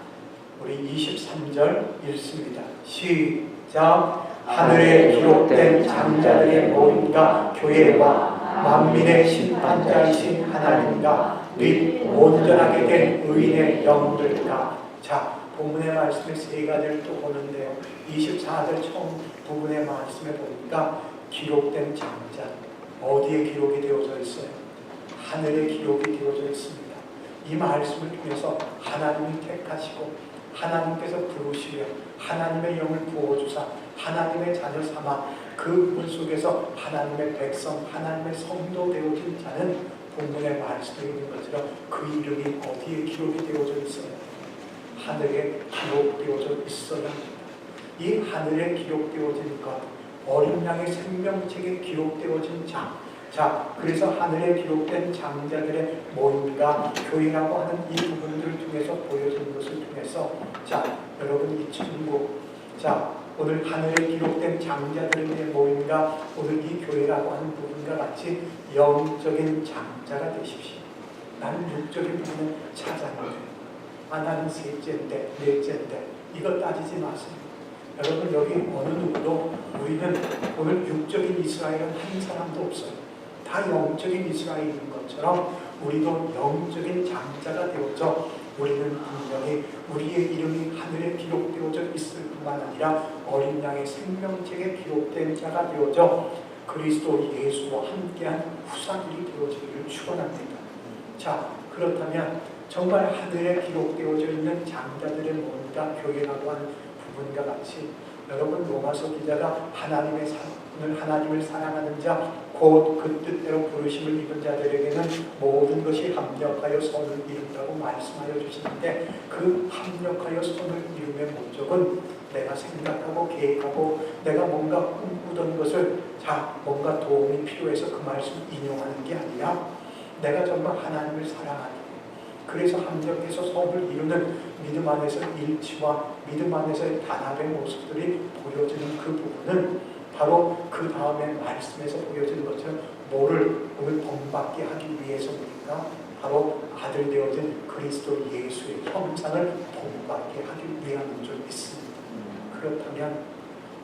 우리 23절 읽습니다. 시작. 하늘에 기록된 장자들의 모임과 교회와 만민의 심판자이신 하나님과 및 온전하게 된 의인의 영들과 자, 본문의 말씀의 세 가지를 또 보는데요. 24절 처음 부분의 말씀에 보니까 기록된 장자 어디에 기록이 되어져 있어요? 하늘에 기록이 되어져 있습니다. 이 말씀을 통해서 하나님이 택하시고 하나님께서 부르시며 하나님의 영을 부어주사 하나님의 자녀 삼아 그 부분 속에서 하나님의 백성 하나님의 성도 되어진 자는 본문의 말씀에 있는 것처럼 그 이름이 어디에 기록이 되어져 있어요? 하늘에 기록되어져 있어야 합니다. 이 하늘에 기록되어진 것 어린 양의 생명책에 기록되어진 자, 그래서 하늘에 기록된 장자들의 모임과 교회라고 하는 이 부분들을 통해서 보여지는 것을 통해서 자, 여러분 이 천국 자, 오늘 하늘에 기록된 장자들의 모임과 오늘 이 교회라고 하는 부분과 같이 영적인 장자가 되십시오. 나는 육적인 부분을 찾아내요. 나는 셋째인데 넷째인데 이거 따지지 마세요. 여러분 여기 어느 누구도 우리는 오늘 육적인 이스라엘은 한 사람도 없어요. 다 영적인 이스라엘인 것처럼 우리도 영적인 장자가 되어져 우리는 분명히 우리의 이름이 하늘에 기록되어져 있을 뿐만 아니라 어린 양의 생명책에 기록된 자가 되어져 그리스도 예수와 함께한 후사들이 되어지기를 축원합니다. 자, 그렇다면 정말 하늘에 기록되어져 있는 장자들의 모임과 교회라고 하는 부분과 같이 여러분 로마서 기자가 하나님을 사랑하는 자 곧 그 뜻대로 부르심을 입은 자들에게는 모든 것이 합력하여 선을 이룬다고 말씀하여 주시는데 그 합력하여 선을 이룸의 목적은 내가 생각하고 계획하고 내가 뭔가 꿈꾸던 것을 뭔가 도움이 필요해서 그 말씀 인용하는 게 아니라 내가 정말 하나님을 사랑하는 그래서 합력해서 선을 이루는 믿음 안에서 일치와 믿음 안에서의 단합의 모습들이 보여지는 그 부분은 바로 그 다음에 말씀에서 보여지는 것처럼 뭐를 오늘 본받게 하기 위해서입니까? 바로 아들 되어진 그리스도 예수의 형상을 본받게 하기 위함인 줄 믿습니다. 그렇다면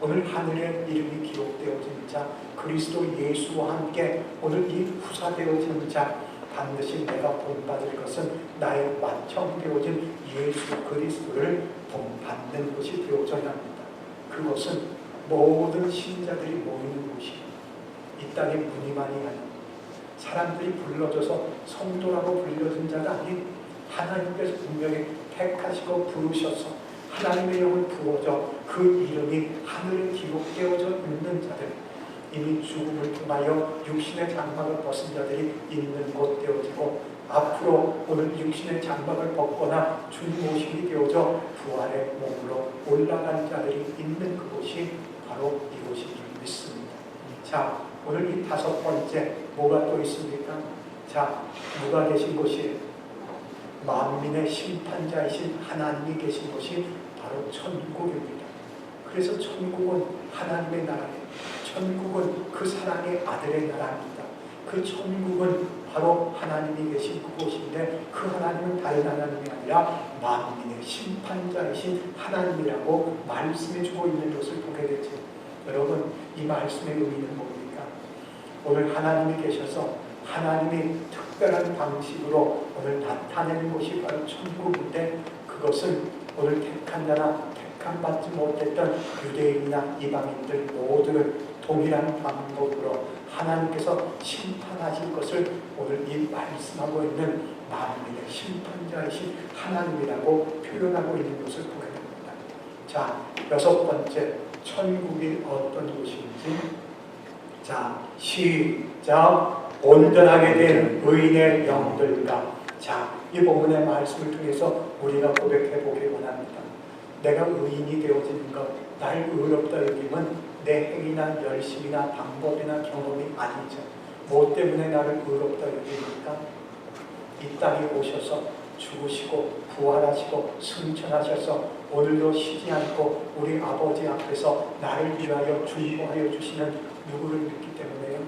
오늘 하늘에 이름이 기록되어진 자 그리스도 예수와 함께 오늘 이 후사되어진 자 반드시 내가 본받을 것은 나의 맏형되어진 예수 그리스도를 본받는 것이 되어져야 합니다. 그것은 모든 신자들이 모이는 곳이 이 땅에 무늬만이 아닌 사람들이 불러줘서 성도라고 불려진 자가 아닌 하나님께서 분명히 택하시고 부르셔서 하나님의 영을 부어줘 그 이름이 하늘에 기록되어져 있는 자들, 이미 죽음을 통하여 육신의 장막을 벗은 자들이 있는 곳 되어지고 앞으로 오늘 육신의 장막을 벗거나 주님 오심이 되어져 부활의 몸으로 올라갈 자들이 있는 그곳이 바로 이곳인 줄 믿습니다. 자, 오늘 이 5번째 뭐가 또 있습니까? 자, 누가 계신 곳이 만민의 심판자이신 하나님이 계신 곳이 바로 천국입니다. 그래서 천국은 하나님의 나라예요. 천국은 그 사랑의 아들의 나라입니다. 그 천국은 바로 하나님이 계신 그곳인데 그 하나님은 다른 하나님이 아니라 만민의 심판자이신 하나님이라고 말씀해주고 있는 것을 보게 되죠. 여러분, 이 말씀의 의미는 뭡니까? 오늘 하나님이 계셔서 하나님이 특별한 방식으로 오늘 나타내는 곳이 바로 천국인데 그것은 오늘 택한 자나 택함받지 못했던 유대인이나 이방인들 모두를 동일한 방법으로 하나님께서 심판하실 것을 오늘 이 말씀하고 있는 만민의 심판자이신 하나님이라고 표현하고 있는 것을 보게 됩니다. 자, 6번째 천국이 어떤 곳인지 자, 시작. 온전하게 된 의인의 영들과 자, 이 본문의 말씀을 통해서 우리가 고백해 보기 원합니다. 내가 의인이 되어지는 것, 날 의롭다 여김은 내 행위나 열심이나 방법이나 경험이 아니죠. 뭐 때문에 나를 의롭다 여깁니까? 이 땅에 오셔서 죽으시고 부활하시고 승천하셔서 오늘도 쉬지 않고 우리 아버지 앞에서 나를 위하여 중보하여 주시는 누구를 믿기 때문에요?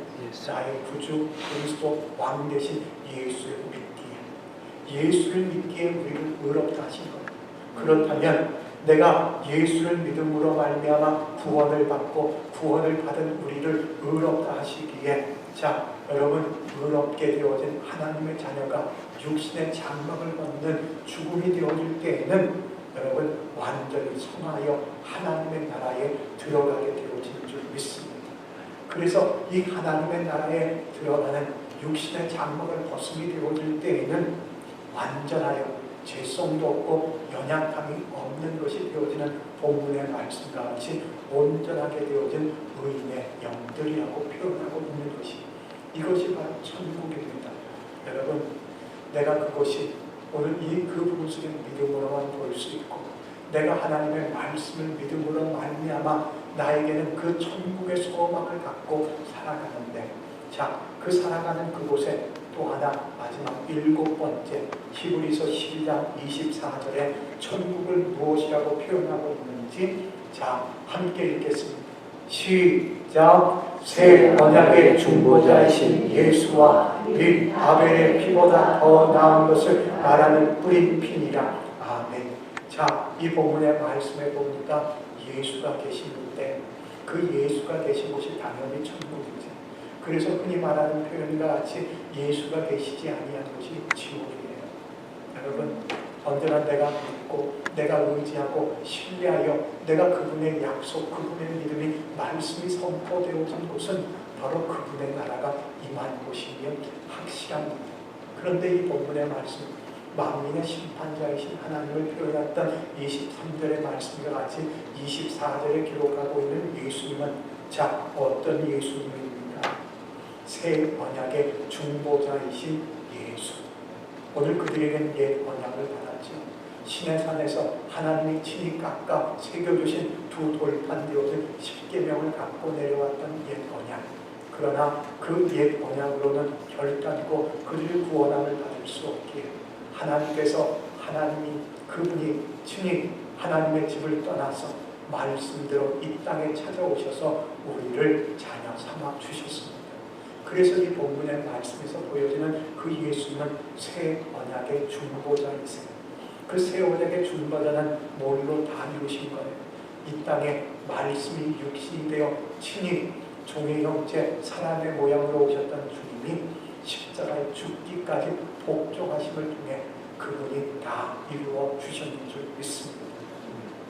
나의 구주 그리스도 왕 되신 예수를 믿기에, 예수를 믿기에 우리를 의롭다 하신 거예요. 그렇다면 내가 예수를 믿음으로 말미암아 구원을 받고 구원을 받은 우리를 의롭다 하시기에 자, 여러분, 의롭게 되어진 하나님의 자녀가 육신의 장막을 벗는 죽음이 되어질 때에는 여러분 완전히 성하여 하나님의 나라에 들어가게 되어질 줄 믿습니다. 그래서 이 하나님의 나라에 들어가는 육신의 장막을 벗음이 되어질 때에는 완전하여 죄성도 없고 연약함이 없는 것이 되어지는 본문의 말씀과 같이 온전하게 되어진 의인의 영들이라고 표현하고 있는 것이 이것이 바로 천국입니다. 여러분, 내가 그것이 오늘 이 그 부분 속에 믿음으로만 볼 수 있고 내가 하나님의 말씀을 믿음으로 말미암아 나에게는 그 천국의 소망을 갖고 살아가는데 자, 그 살아가는 그곳에 또 하나 마지막 7번째 히브리서 12장 24절에 천국을 무엇이라고 표현하고 있는지 자, 함께 읽겠습니다. 시작. 새 언약의 중보자이신 예수와 및 아벨의 피보다 더 나은 것을 말하는 뿌린 피니라. 아멘. 자, 이 본문의 말씀에 보니까 예수가 계시는데 그 예수가 계신 곳이 당연히 천국이죠. 그래서 흔히 말하는 표현과 같이 예수가 계시지 아니한 곳이 지옥이에요. 여러분, 언제나 내가 믿고 내가 의지하고 신뢰하여 내가 그분의 약속, 그분의 믿음이 말씀이 선포되어진 곳은 바로 그분의 나라가 임한 곳이면 확실합니다. 그런데 이 본문의 말씀, 만민의 심판자이신 하나님을 표현했던 23절의 말씀과 같이 24절에 기록하고 있는 예수님은 자, 어떤 예수님입니까? 새 언약의 중보자이신 예수. 오늘 그들에게는 옛 언약을 받았죠. 신의 산에서 하나님이 친히 깎아 새겨주신 두 돌판 되어진 십계명을 갖고 내려왔던 옛 언약. 그러나 그 옛 언약으로는 결단코 그들의 구원함을 받을 수 없기에 하나님께서 그분이 친히 하나님의 집을 떠나서 말씀대로 이 땅에 찾아오셔서 우리를 자녀 삼아 주셨습니다. 그래서 이 본문의 말씀에서 보여지는 그 예수님은 새 언약의 중보자이세요. 그 새 언약의 중보자는 뭘로 다 이루신 거예요? 이 땅에 말씀이 육신이 되어 친히 종의 형체 사람의 모양으로 오셨던 주님이 십자가에 죽기까지 복종하심을 통해 그분이 다 이루어 주셨는 줄 믿습니다.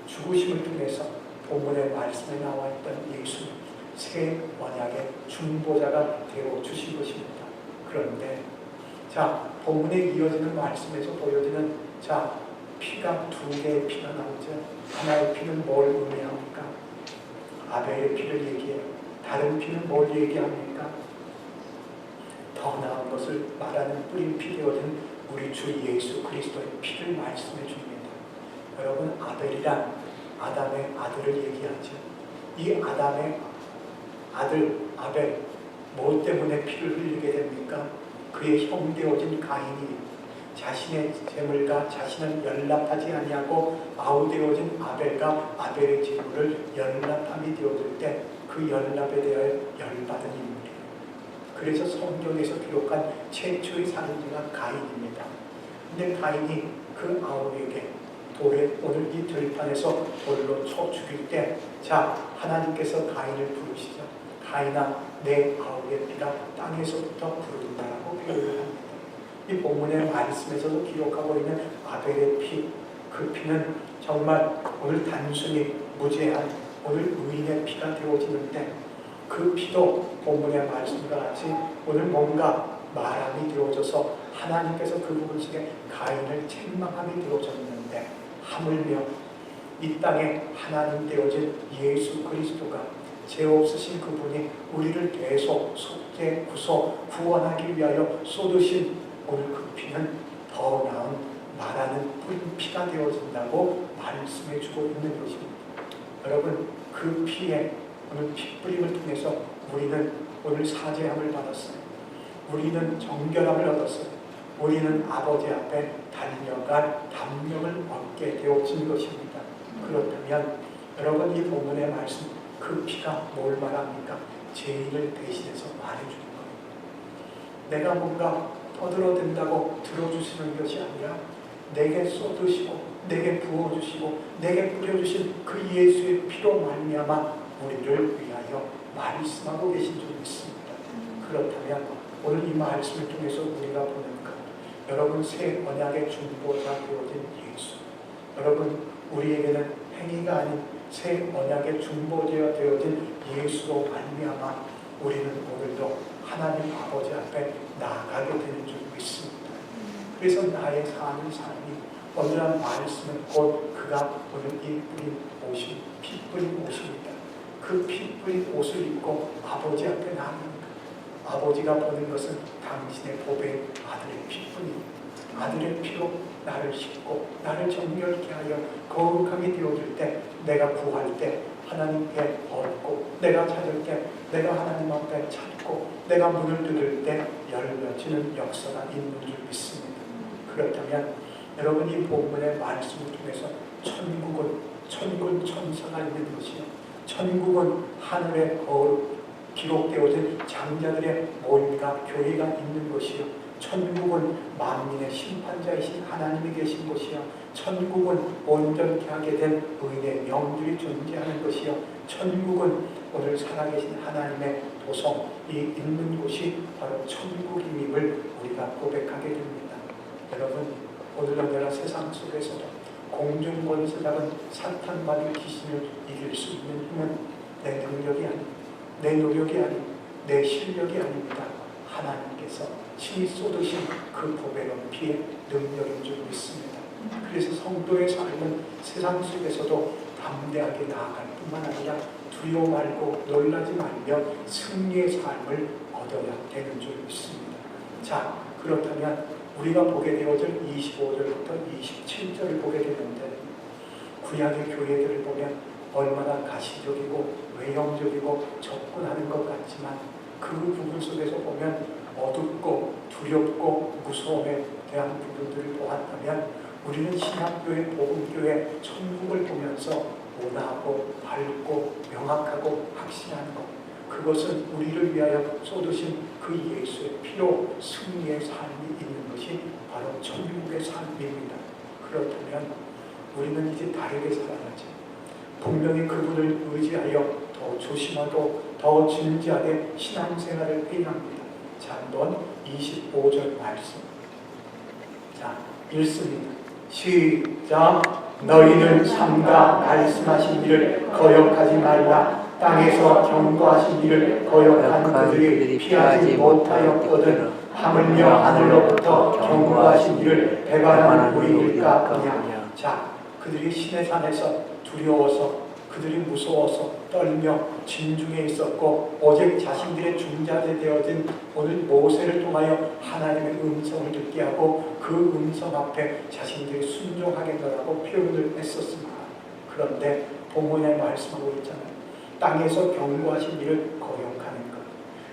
죽으심을 통해서 본문의 말씀에 나와 있던 예수님, 새 언약의 중보자가 되어 주신 것입니다. 그런데 자, 본문에 이어지는 말씀에서 보여지는 피가 두 개의 피가 나오죠. 하나의 피는 뭘 의미합니까? 아벨의 피를 얘기해요. 다른 피는 뭘 얘기합니까? 더 나은 것을 말하는 뿌린 피 되어진 우리 주 예수 그리스도의 피를 말씀해 줍니다. 여러분, 아벨이란 아담의 아들을 얘기하죠. 이 아담의 아들 아벨, 뭐 때문에 피를 흘리게 됩니까? 그의 형 되어진 가인이 자신의 재물과 자신을 연락하지 아니하고 아우되어진 아벨과 아벨의 재물을 연락함이 되어질 때 그 연락에 대하여 열받은 인물이에요. 그래서 성경에서 기록한 최초의 살인자가 가인입니다. 근데 가인이 그 아우에게 오늘 이 들판에서 돌로 쳐 죽일 때 하나님께서 가인을 부르시죠. 가인아, 내 아우의 피가 땅에서부터 부른다라고 표현을 합니다. 이 본문의 말씀에서도 기록하고 있는 아벨의 피, 그 피는 정말 오늘 단순히 무죄한 오늘 의인의 피가 되어지는데 그 피도 본문의 말씀과 같이 오늘 뭔가 말함이 되어져서 하나님께서 그 부분 속에 가인을 책망함이 되어졌는데 하물며 이 땅에 하나님 되어진 예수 그리스도가 죄 없으신 그분이 우리를 대속, 속죄, 구원하기 위하여 쏟으신 오늘 그 피는 더 나은 말하는 뿌린 피가 되어진다고 말씀해 주고 있는 것입니다. 여러분, 그 피에 오늘 피뿌림을 통해서 우리는 오늘 사죄함을 받았어요. 우리는 정결함을 얻었어요. 우리는 아버지 앞에 달려갈 담력을 얻게 되어진 것입니다. 그렇다면 여러분, 이 본문의 말씀, 그 피가 뭘 말합니까? 죄인을 대신해서 말해주는 거예요. 내가 뭔가 떠들어댄다고 들어주시는 것이 아니라 내게 쏟으시고 내게 부어주시고 내게 뿌려주신 그 예수의 피로 말미암아 우리를 위하여 말씀하고 계신 줄 믿습니다. 그렇다면 오늘 이 말씀을 통해서 우리가 보는 것, 여러분, 새 언약의 중보자 되어진 예수, 여러분, 우리에게는 행위가 아닌 새 언약의 중보자가 되어진 예수로 말미암아 우리는 오늘도 하나님 아버지 앞에 나아가게 되는 줄 믿습니다. 그래서 나의 사는 삶이 오늘한 말씀은 곧 그가 오늘 이 뿌린 옷이 피 뿌린 옷입니다. 그 피 뿌린 옷을 입고 아버지 앞에 나아갑니다. 아버지가 보는 것은 당신의 보배 아들의 피뿐입니다. 아들의 피로 나를 씻고 나를 정결케 하여 거룩하게 되어줄 때, 내가 구할 때 하나님께 얻고, 내가 찾을 때 내가 하나님 앞에 찾고, 내가 문을 뜯을 때 열려지는 역사가 있는 줄 믿습니다. 그렇다면 여러분, 이 본문의 말씀을 통해서 천국은 천군 천사가 있는 것이요, 천국은 하늘의 거룩 기록되어진 장자들의 모임과 교회가 있는 것이요, 천국은 만민의 심판자이신 하나님이 계신 것이요, 천국은 온전케 하게 된 의인의 명들이 존재하는 것이요, 천국은 오늘 살아계신 하나님의 도성이 있는 곳이 바로 천국임임을 우리가 고백하게 됩니다. 여러분, 오늘은 내가 세상 속에서도 공중권세 잡은 사탄받은 귀신을 이길 수 있는 힘은 내 능력이 아닙니다. 내 노력이 아니고 내 실력이 아닙니다. 하나님께서 친히 쏟으신 그 보배로운 피의 능력인 줄 믿습니다. 그래서 성도의 삶은 세상 속에서도 담대하게 나아갈 뿐만 아니라 두려워 말고 놀라지 말며 승리의 삶을 얻어야 되는 줄 믿습니다. 자, 그렇다면 우리가 보게 되어질 25절부터 27절을 보게 되는데, 구약의 교회들을 보면 얼마나 가시적이고 외형적이고 접근하는 것 같지만 그 부분 속에서 보면 어둡고 두렵고 무서움에 대한 부분들을 보았다면, 우리는 신학교의 복음교회 천국을 보면서 온화하고 밝고 명확하고 확신하는 것, 그것은 우리를 위하여 쏟으신 그 예수의 피로 승리의 삶이 있는 것이 바로 천국의 삶입니다. 그렇다면 우리는 이제 다르게 살아가지. 분명히 그분을 의지하여 더 조심하고 더 진지하게 신앙생활을 해야 합니다. 자, 한번 25절 말씀. 자, 읽습니다. 시작. 너희는 삼가 말씀하신 일을 거역하지 말라. 땅에서 경고하신 일을 거역한 그들이 피하지 못하였거든. 하물며 하늘로부터 경고하신 일을 배반하는 우리일까 그냥. 자, 그들이 신의 산에서 두려워서, 그들이 무서워서 떨며 진중에 있었고, 오직 자신들의 중자재 되어진 오늘 모세를 통하여 하나님의 음성을 듣게 하고 그 음성 앞에 자신들이 순종하겠노라고 표현을 했었습니다. 그런데 본문에 말씀하고 있잖아요. 땅에서 경고하신 일을 거역하는 것.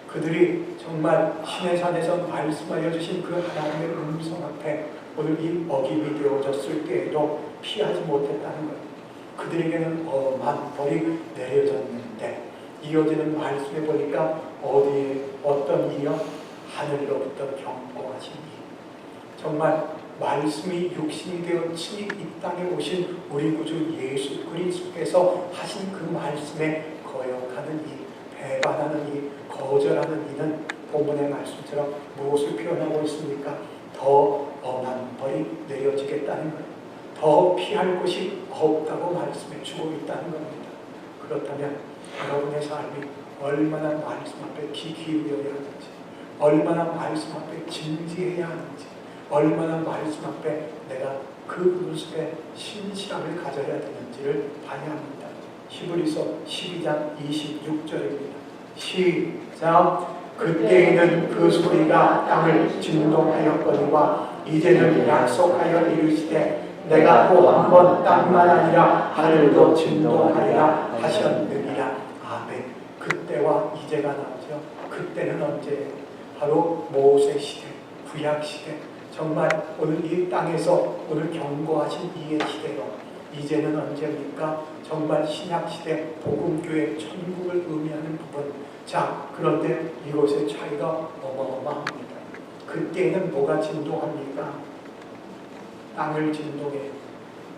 그들이 정말 신의 산에서 말씀하여 주신 그 하나님의 음성 앞에 오늘 이 어김이 되어졌을 때에도 피하지 못했다는 것. 그들에게는 엄한 벌이 내려졌는데 이어지는 말씀에 보니까 어디에 어떤 일이요? 하늘로부터 경고하신 일. 정말 말씀이 육신이 되어 친히 이 땅에 오신 우리 구주 예수 그리스도께서 하신 그 말씀에 거역하는 이, 배반하는 이, 거절하는 이는 본문의 말씀처럼 무엇을 표현하고 있습니까? 더 엄한 벌이 내려지겠다는 것. 더 피할 곳이 없다고 말씀해 주고 있다는 겁니다. 그렇다면 여러분의 삶이 얼마나 말씀 앞에 귀 기울여야 하는지, 얼마나 말씀 앞에 진지해야 하는지, 얼마나 말씀 앞에 내가 그 모습에 신실함을 가져야 되는지를 봐야 합니다. 히브리서 12장 26절입니다. 시작. 그때에는 그 소리가 땅을 진동하였거니와 이제는 약속하여 이르시되 내가 또 한 번 땅만 아니라 하늘도 진동하리라 하셨느니라. 아멘. 그때와 이제가 나오죠. 그때는 언제예요? 바로 모세 시대, 구약 시대. 정말 오늘 이 땅에서 오늘 경고하신 이의 시대로. 이제는 언제입니까? 정말 신약 시대 복음교회 천국을 의미하는 부분. 자, 그런데 이곳의 차이가 어마어마합니다. 그때는 뭐가 진동합니까? 땅을 진동해.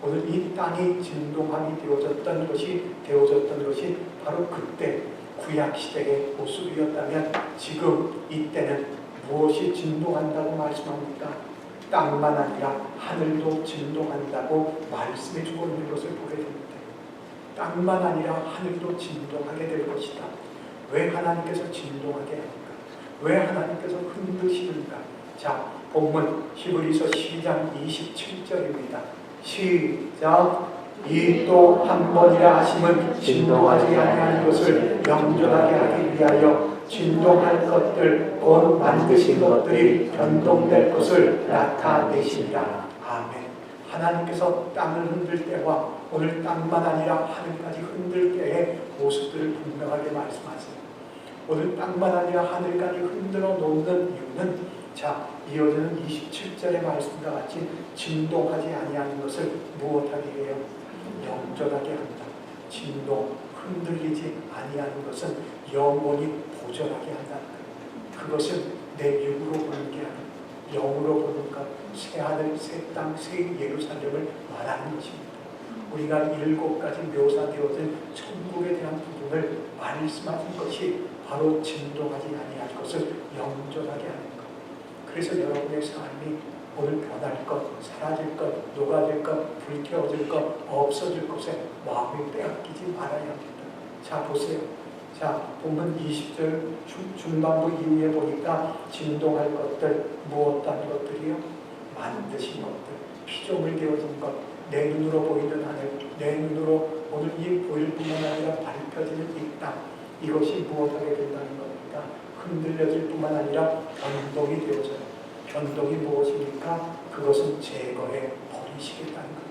오늘 이 땅이 진동함이 되어졌던 것이 바로 그때 구약시대의 모습이었다면 지금 이때는 무엇이 진동한다고 말씀합니까? 땅만 아니라 하늘도 진동한다고 말씀해 주고 있는 것을 보게 됩니다. 땅만 아니라 하늘도 진동하게 될 것이다. 왜 하나님께서 진동하게 합니까? 왜 하나님께서 흔드시는가? 자, 본문 히브리서 12장 27절입니다. 시작. 이 또 한 번이라 하심은 진동하지 아니하는 것을 영존하게 하기 위하여 진동할 것들 곧 만드신 것들이 변동될 것을 나타내시리라. 아멘. 하나님께서 땅을 흔들 때와 오늘 땅만 아니라 하늘까지 흔들 때의 모습들을 분명하게 말씀하세요. 오늘 땅만 아니라 하늘까지 흔들어 놓는 이유는 자, 이어지는 27절의 말씀과 같이 진동하지 아니하는 것을 무엇하게 해요? 영존하게 한다. 진동, 흔들리지 아니하는 것은 영원히 보존하게 한다. 그것은 내 육으로 보는 게 아니라 영으로 보는 것, 새 하늘, 새 땅, 새 예루살렘을 말하는 것입니다. 우리가 7가지 묘사되어진 천국에 대한 부분을 말씀하신 것이 바로 진동하지 아니할 것을 영존하게 하는 것. 그래서 여러분의 삶이 오늘 변할 것, 사라질 것, 녹아질 것, 불태워질 것, 없어질 것에 마음이 빼앗기지 말아야 합니다. 자, 보세요. 자, 본문 20절 중반부 이후에 보니까 진동할 것들, 무엇한 것들이요? 만드신 것들, 피조물 되어진 것, 내 눈으로 보이는 하늘, 내 눈으로 오늘 이 보일 뿐만 아니라 밝혀지는 이 땅, 이것이 무엇하게 된다는 겁니까? 흔들려질 뿐만 아니라 변동이 되어져요. 변동이 무엇입니까? 그것은 제거해 버리시겠다는 것.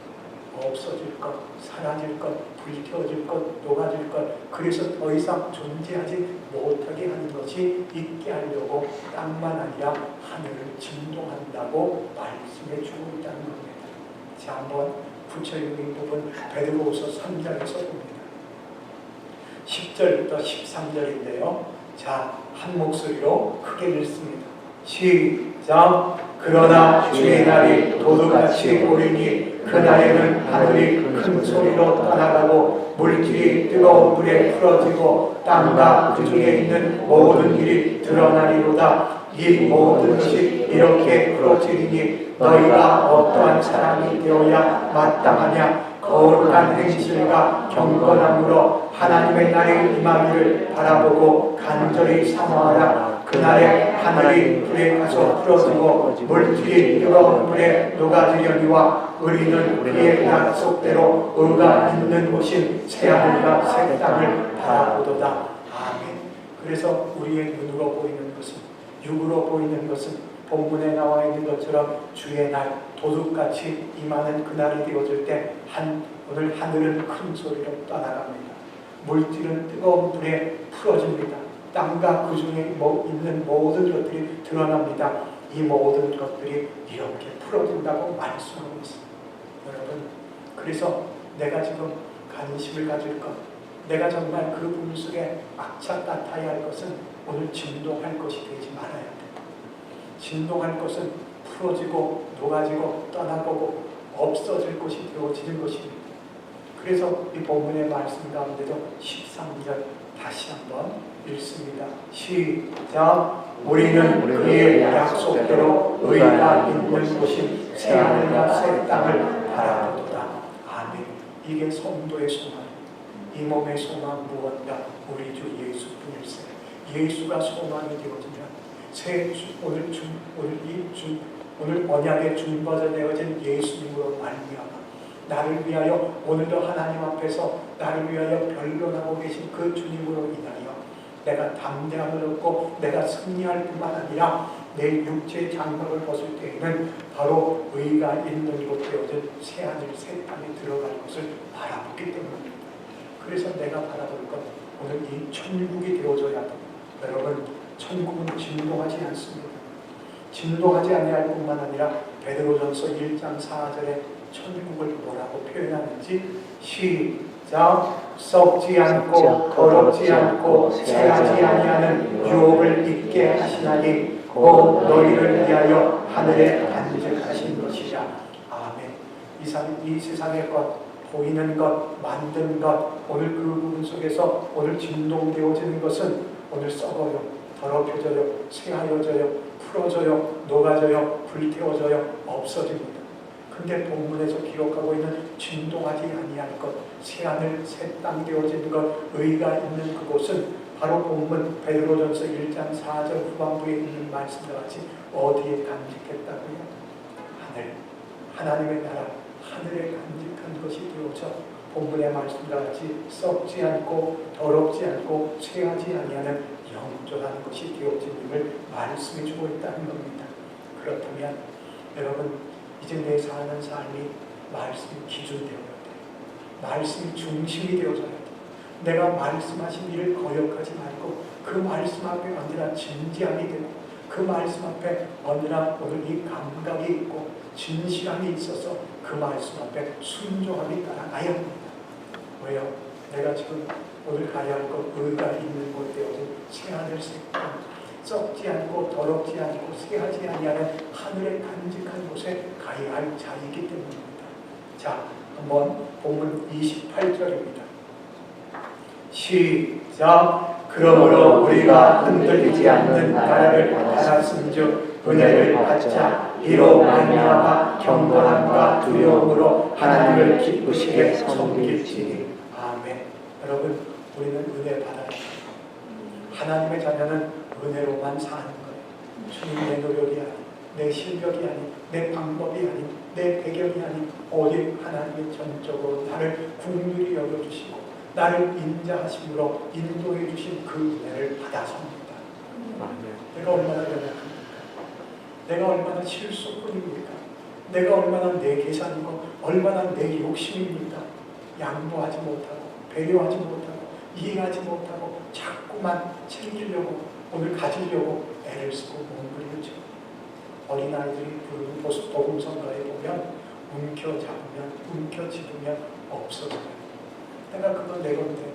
없어질 것, 사라질 것, 불태워질 것, 녹아질 것, 그래서 더 이상 존재하지 못하게 하는 것이 있게 하려고 땅만 아니라 하늘을 진동한다고 말씀해 주고 있다는 겁니다. 자, 한번 구체적인 부분 베드로후서 3장에서 봅니다. 10절부터 13절인데요. 자, 한 목소리로 크게 읽습니다. 시작. 그러나 주의 날이 도둑같이 오리니 그날에는 하늘이 큰 소리로 떠나가고 물질이 뜨거운 불에 풀어지고 땅과 그 중에 있는 모든 일이 드러나리로다. 이 모든 것이 이렇게 풀어지리니 너희가 어떠한 사람이 되어야 마땅하냐. 거룩한 행실과 경건함으로 하나님의 날이 임하기를 바라보고 간절히 사모하라. 그날에 하늘이 불에 가서 풀어지고 물질이 뜨거운 불에 녹아지려니와 우리는 그의 약속대로 의가 있는 곳인 새하늘과 새 땅을 바라보도다. 아멘. 그래서 우리의 눈으로 보이는 것은, 육으로 보이는 것은 본문에 나와 있는 것처럼 주의 날 도둑같이 임하는 그날이 되어질 때 오늘 하늘은 큰 소리로 떠나갑니다. 물질은 뜨거운 불에 풀어집니다. 땅과 그 중에 있는 모든 것들이 드러납니다. 이 모든 것들이 이렇게 풀어진다고 말씀하고 있습니다. 여러분, 그래서 내가 지금 관심을 가질 것, 내가 정말 그 분 속에 악착같아야 할 것은 오늘 진동할 것이 되지 말아야 돼요. 진동할 것은 풀어지고 녹아지고 떠나보고 없어질 것이 되어지는 것입니다. 그래서 이 본문의 말씀 가운데도 13절 다시 한번 읽습니다. 시작. 우리는 그의 약속대로 의가 있는 곳인 새하늘과 새 땅을 바라보도다. 아멘. 이게 성도의 소망, 이 몸의 소망 무엇인가? 우리 주 예수뿐일세. 예수가 소망이 되어지면 오늘 언약의 중보자 되어진 예수님으로 말미암아 나를 위하여 오늘도 하나님 앞에서 나를 위하여 변론하고 계신 그 주님으로 인하여 내가 담대함을 얻고 내가 승리할 뿐만 아니라 내 육체의 장막을 벗을 때에는 바로 의가 있는 곳 되어진 새하늘 새 땅에 들어갈 것을 바라보기 때문입니다. 그래서 내가 바라볼 것, 오늘 이 천국이 되어져야 합니다. 여러분, 천국은 진동하지 않습니다. 진동하지 아니할 뿐만 아니라 베드로전서 1장 4절에 천국을 뭐라고 표현하는지 시작. 썩지 않고 더럽지 않고 새하지 아니하는 유업을 입게 하시나니 곧 너희를 위하여 하늘에 간직하신 것이라. 아멘. 이 세상의 것, 보이는 것, 만든 것, 오늘 그 부분 속에서 오늘 진동되어지는 것은 오늘 썩어요, 더럽혀져요, 새하여져요, 풀어져요, 녹아져요, 불태워져요, 없어집니다. 근데 본문에서 기록하고 있는 진동하지 아니할 것, 새하늘 새 땅 되어지는 것, 의가 있는 그곳은 바로 본문 베드로전서 1장 4절 후반부에 있는 말씀과 같이 어디에 간직했다고요? 하늘, 하나님의 나라, 하늘에 간직한 것이 되어져 본문의 말씀과 같이 썩지 않고 더럽지 않고 쇠하지 아니하는 영존한 것이 되어짐을 말씀해 주고 있다는 겁니다. 그렇다면 여러분, 이제 내 사는 삶이 말씀이 기준되어야 돼. 말씀이 중심이 되어져야 돼. 내가 말씀하신 일을 거역하지 말고 그 말씀 앞에 언제나 진지함이 되고 그 말씀 앞에 언제나 오늘 이 감각이 있고 진실함이 있어서 그 말씀 앞에 순종함이 따라가야 합니다. 왜요? 내가 지금 오늘 가야 할 것, 의가 있는 곳 되어진 새하늘 새 땅, 썩지 않고 더럽지 않고 쇠하지 아니하는 하늘에 간직한 곳에 가야 할 자이기 때문입니다. 자, 한번 본문 28절입니다. 시작. 그러므로 우리가 흔들리지 않는 나라를 받았음즉 은혜를 받자 이로 말미암아 경건함과 두려움으로 하나님을 기쁘시게 섬길지니. 아멘. 여러분, 우리는 은혜 받아야 합니다. 하나님의 자녀는 은혜로만 사는 거예요. 주님의 노력이 아닌, 내 실력이 아닌, 내 방법이 아닌, 내 배경이 아닌 오직 하나님의 전적으로 나를 긍휼히 여겨주시고 나를 인자하심으로 인도해 주신 그 은혜를 받아서입니다. 내가 얼마나 연약합니까? 내가 얼마나 실수뿐입니까? 내가 얼마나 내 계산이고 얼마나 내 욕심입니까? 양보하지 못하고 배려하지 못하고 이해하지 못하고 자꾸만 챙기려고 오늘 가지려고 애를 쓰고 몸부림을 치고 어린아이들이 부르는 복음성가에 보면 움켜잡으면 움켜쥐으면 없어져요. 내가 그건 내 건데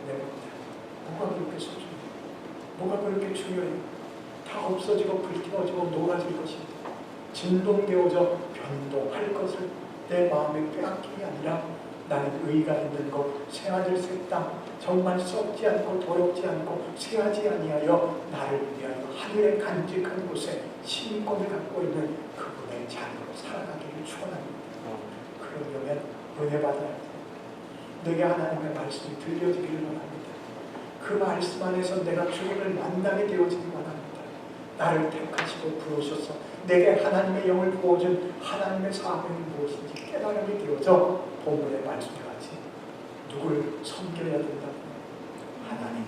뭐가 그렇게 소중해? 뭐가 그렇게 중요해? 다 없어지고 불태워지고 녹아질 것인데 진동되어져 변동할 것을 내 마음에 빼앗기는 게 아니라 나는 의가 있는 곳 새하늘 새 땅 정말 썩지 않고 더럽지 않고 쇠하지 아니하여 나를 위하여 하늘의 간직한 곳에 신권을 갖고 있는 그분의 자녀로 살아가기를 축원합니다. 그러려면 은혜 받아야 돼. 내게 하나님의 말씀이 들려지기를 원합니다. 그 말씀 안에서 내가 주님을 만나게 되어지기 원합니다. 나를 택하시고 부르셔서 내게 하나님의 영을 부어준 하나님의 사명이 무엇인지 깨달음이 되어져 본문의 말씀과 같이 누굴 섬겨야 된다고? 하나님.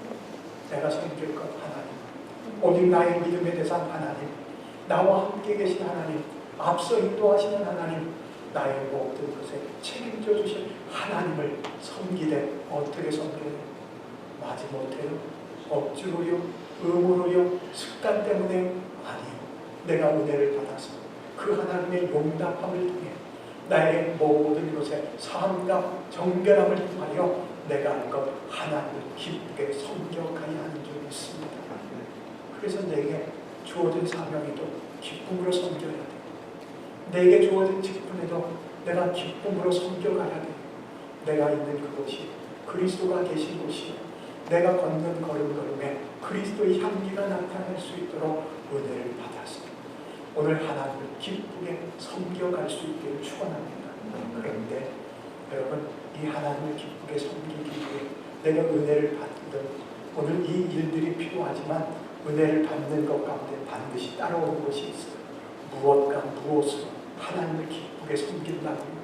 내가 섬길 것 하나님. 오직 나의 믿음의 대상 하나님. 나와 함께 계신 하나님. 앞서 인도하시는 하나님. 나의 모든 것에 책임져 주신 하나님을 섬기되 어떻게 섬겨요? 마지못해요? 억지로요? 의무로요? 습관 때문에? 아니요. 내가 은혜를 받아서 그 하나님의 용납함을 통해 나의 모든 것에 삶과 정결함을 통하여 내가 알 것 하나님을 기쁘게 섬겨가야 하는 줄이 있습니다. 그래서 내게 주어진 사명에도 기쁨으로 섬겨야 돼. 내게 주어진 직분에도 내가 기쁨으로 섬겨가야 돼. 내가 있는 그곳이 그리스도가 계신 곳이요. 내가 걷는 걸음걸음에 그리스도의 향기가 나타날 수 있도록 은혜를 받아서 오늘 하나님을 기쁘게 섬겨갈 수 있기를 축원합니다. 그런데 여러분 이 하나님을 기쁘게 섬기기 위해 내가 은혜를 받든 오늘 이 일들이 필요하지만 은혜를 받는 것 가운데 반드시 따라오는 것이 있어요. 무엇과 무엇으로 하나님을 기쁘게 섬긴다고요?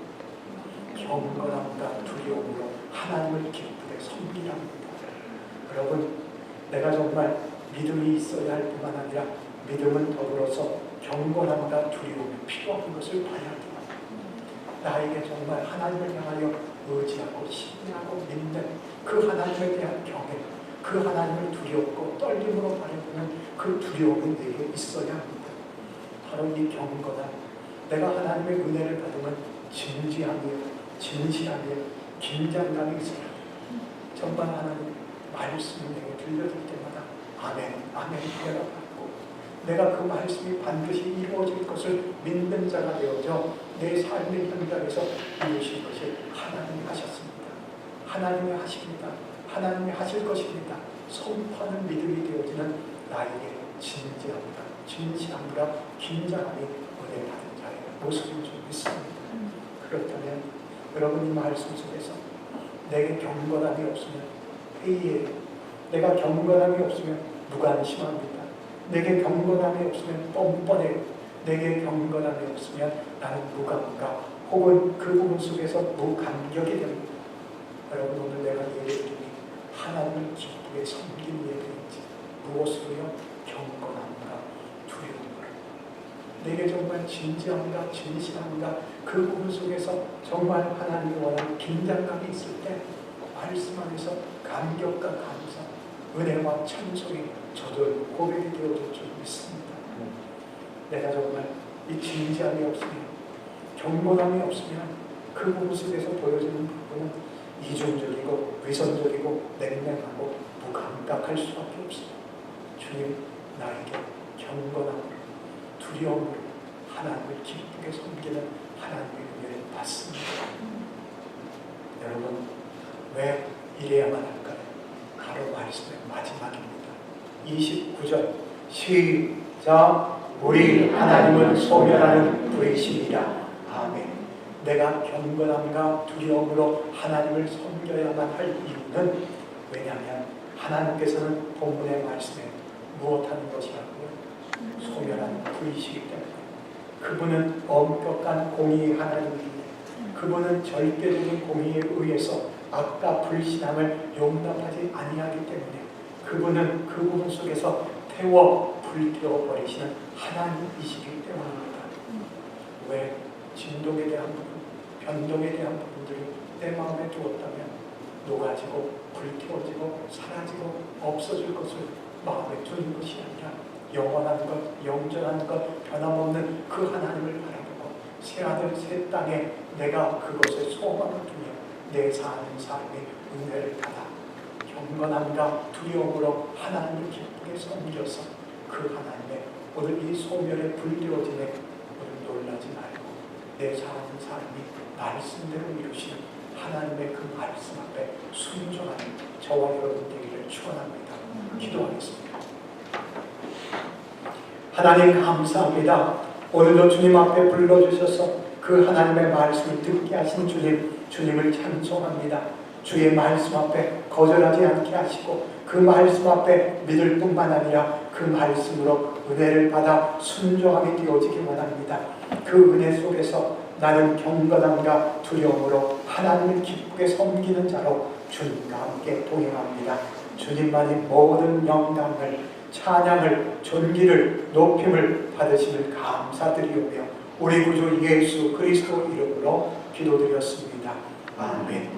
경건함과 두려움으로 하나님을 기쁘게 섬기랍니다. 여러분 내가 정말 믿음이 있어야 할 뿐만 아니라 믿음은 더불어서 경건함과 두려움이 필요한 것을 봐야 돼요. 나에게 정말 하나님을 향하여 의지하고 신뢰하고 믿는 그 하나님에 대한 경외, 그 하나님을 두렵고 떨림으로 바라보는 그 두려움이 내게 있어야 합니다. 바로 이 경건함, 내가 하나님의 은혜를 받으면 진지함이요, 진실함이요, 긴장감이 있어요. 정말 하나님 말씀이 내게 들려질 때마다 아멘, 아멘 대답하고 내가 그 말씀이 반드시 이루어질 것을 믿는 자가 되어져 내 삶의 현장에서 이루실 것을 하나님이 하셨습니다. 하나님이 하십니다. 하나님이 하실 것입니다. 선포하는 믿음이 되어지는 나에게 진지함과 진실함과 긴장함이 은혜 받은 자의 모습인 줄 믿습니다. 그렇다면 여러분이 말씀 속에서 내게 경건함이 없으면 회의해요. 내가 경건함이 없으면 무관심합니다. 내게 경건함이 없으면 뻔뻔해요. 내게 경건함이 없으면 나는 무감각 혹은 그 부분 속에서 무감격이 됩니다. 여러분 오늘 내가 예배드리니 하나님을 기쁘게 섬기는 예배인지 무엇으로요? 경건함과 두려움으로 내게 정말 진지함과 진실함과 그 부분 속에서 정말 하나님이 원하는 긴장감이 있을 때 말씀 안에서 감격과 감사, 은혜와 찬송이 저도 고백이 되어질 줄 믿습니다. 내가 정말 이 진지함이 없으면, 경건함이 없으면 그 부분 속에서 보여지는 부분은 이중적이고 위선적이고 냉랭하고 무감각할 수밖에 없습니다. 주님, 나에게 경건함으로 두려움으로 하나님을 기쁘게 섬기는 하나님의 은혜를 받습니다. 여러분, 왜 이래야만 할까요? 바로 말씀의 마지막입니다. 29절 시작. 우리 하나님을 소멸하는 불의심이라. 아멘. 내가 경건함과 두려움으로 하나님을 섬겨야만 할 이유는 왜냐하면 하나님께서는 본문의 말씀에 무엇하는 것이라고요? 소멸하는 불의시기 때문에 그분은 엄격한 공의의 하나님이기에 그분은 절대적인 공의에 의해서 악과 불신함을 용납하지 아니하기 때문에 그분은 그 부분 속에서 태워 불태워버리시는 하나님이시기 때문입니다. 왜 진동에 대한 부분, 변동에 대한 부분들이 내 마음에 두었다면 녹아지고 불태워지고 사라지고 없어질 것을 마음에 두는 것이 아니라 영원한 것, 영전한 것, 변함없는 그 하나님을 바라보고 새하늘 새 땅에 내가 그것에 소망을 두며 내 사는 삶의 은혜를 받아 경건함과 두려움으로 하나님을 기쁘게 섬겨서 그 하나님의 오늘 이 소멸에 불리워짐에 우리는 놀라지 말고 내 사는 삶이 말씀대로 이루신 하나님의 그 말씀 앞에 순종하는 저와 여러분 되기를 축원합니다. 기도하겠습니다. 하나님 감사합니다. 오늘도 주님 앞에 불러주셔서 그 하나님의 말씀을 듣게 하신 주님을 찬송합니다. 주의 말씀 앞에 거절하지 않게 하시고 그 말씀 앞에 믿을 뿐만 아니라 그 말씀으로 은혜를 받아 순종하게 되어지기 원합니다. 그 은혜 속에서 나는 경건함과 두려움으로 하나님을 기쁘게 섬기는 자로 주님과 함께 동행합니다. 주님만이 모든 영광을, 찬양을, 존귀를, 높임을 받으심을 감사드리오며 우리 구주 예수 그리스도 이름으로 기도드렸습니다. 아멘.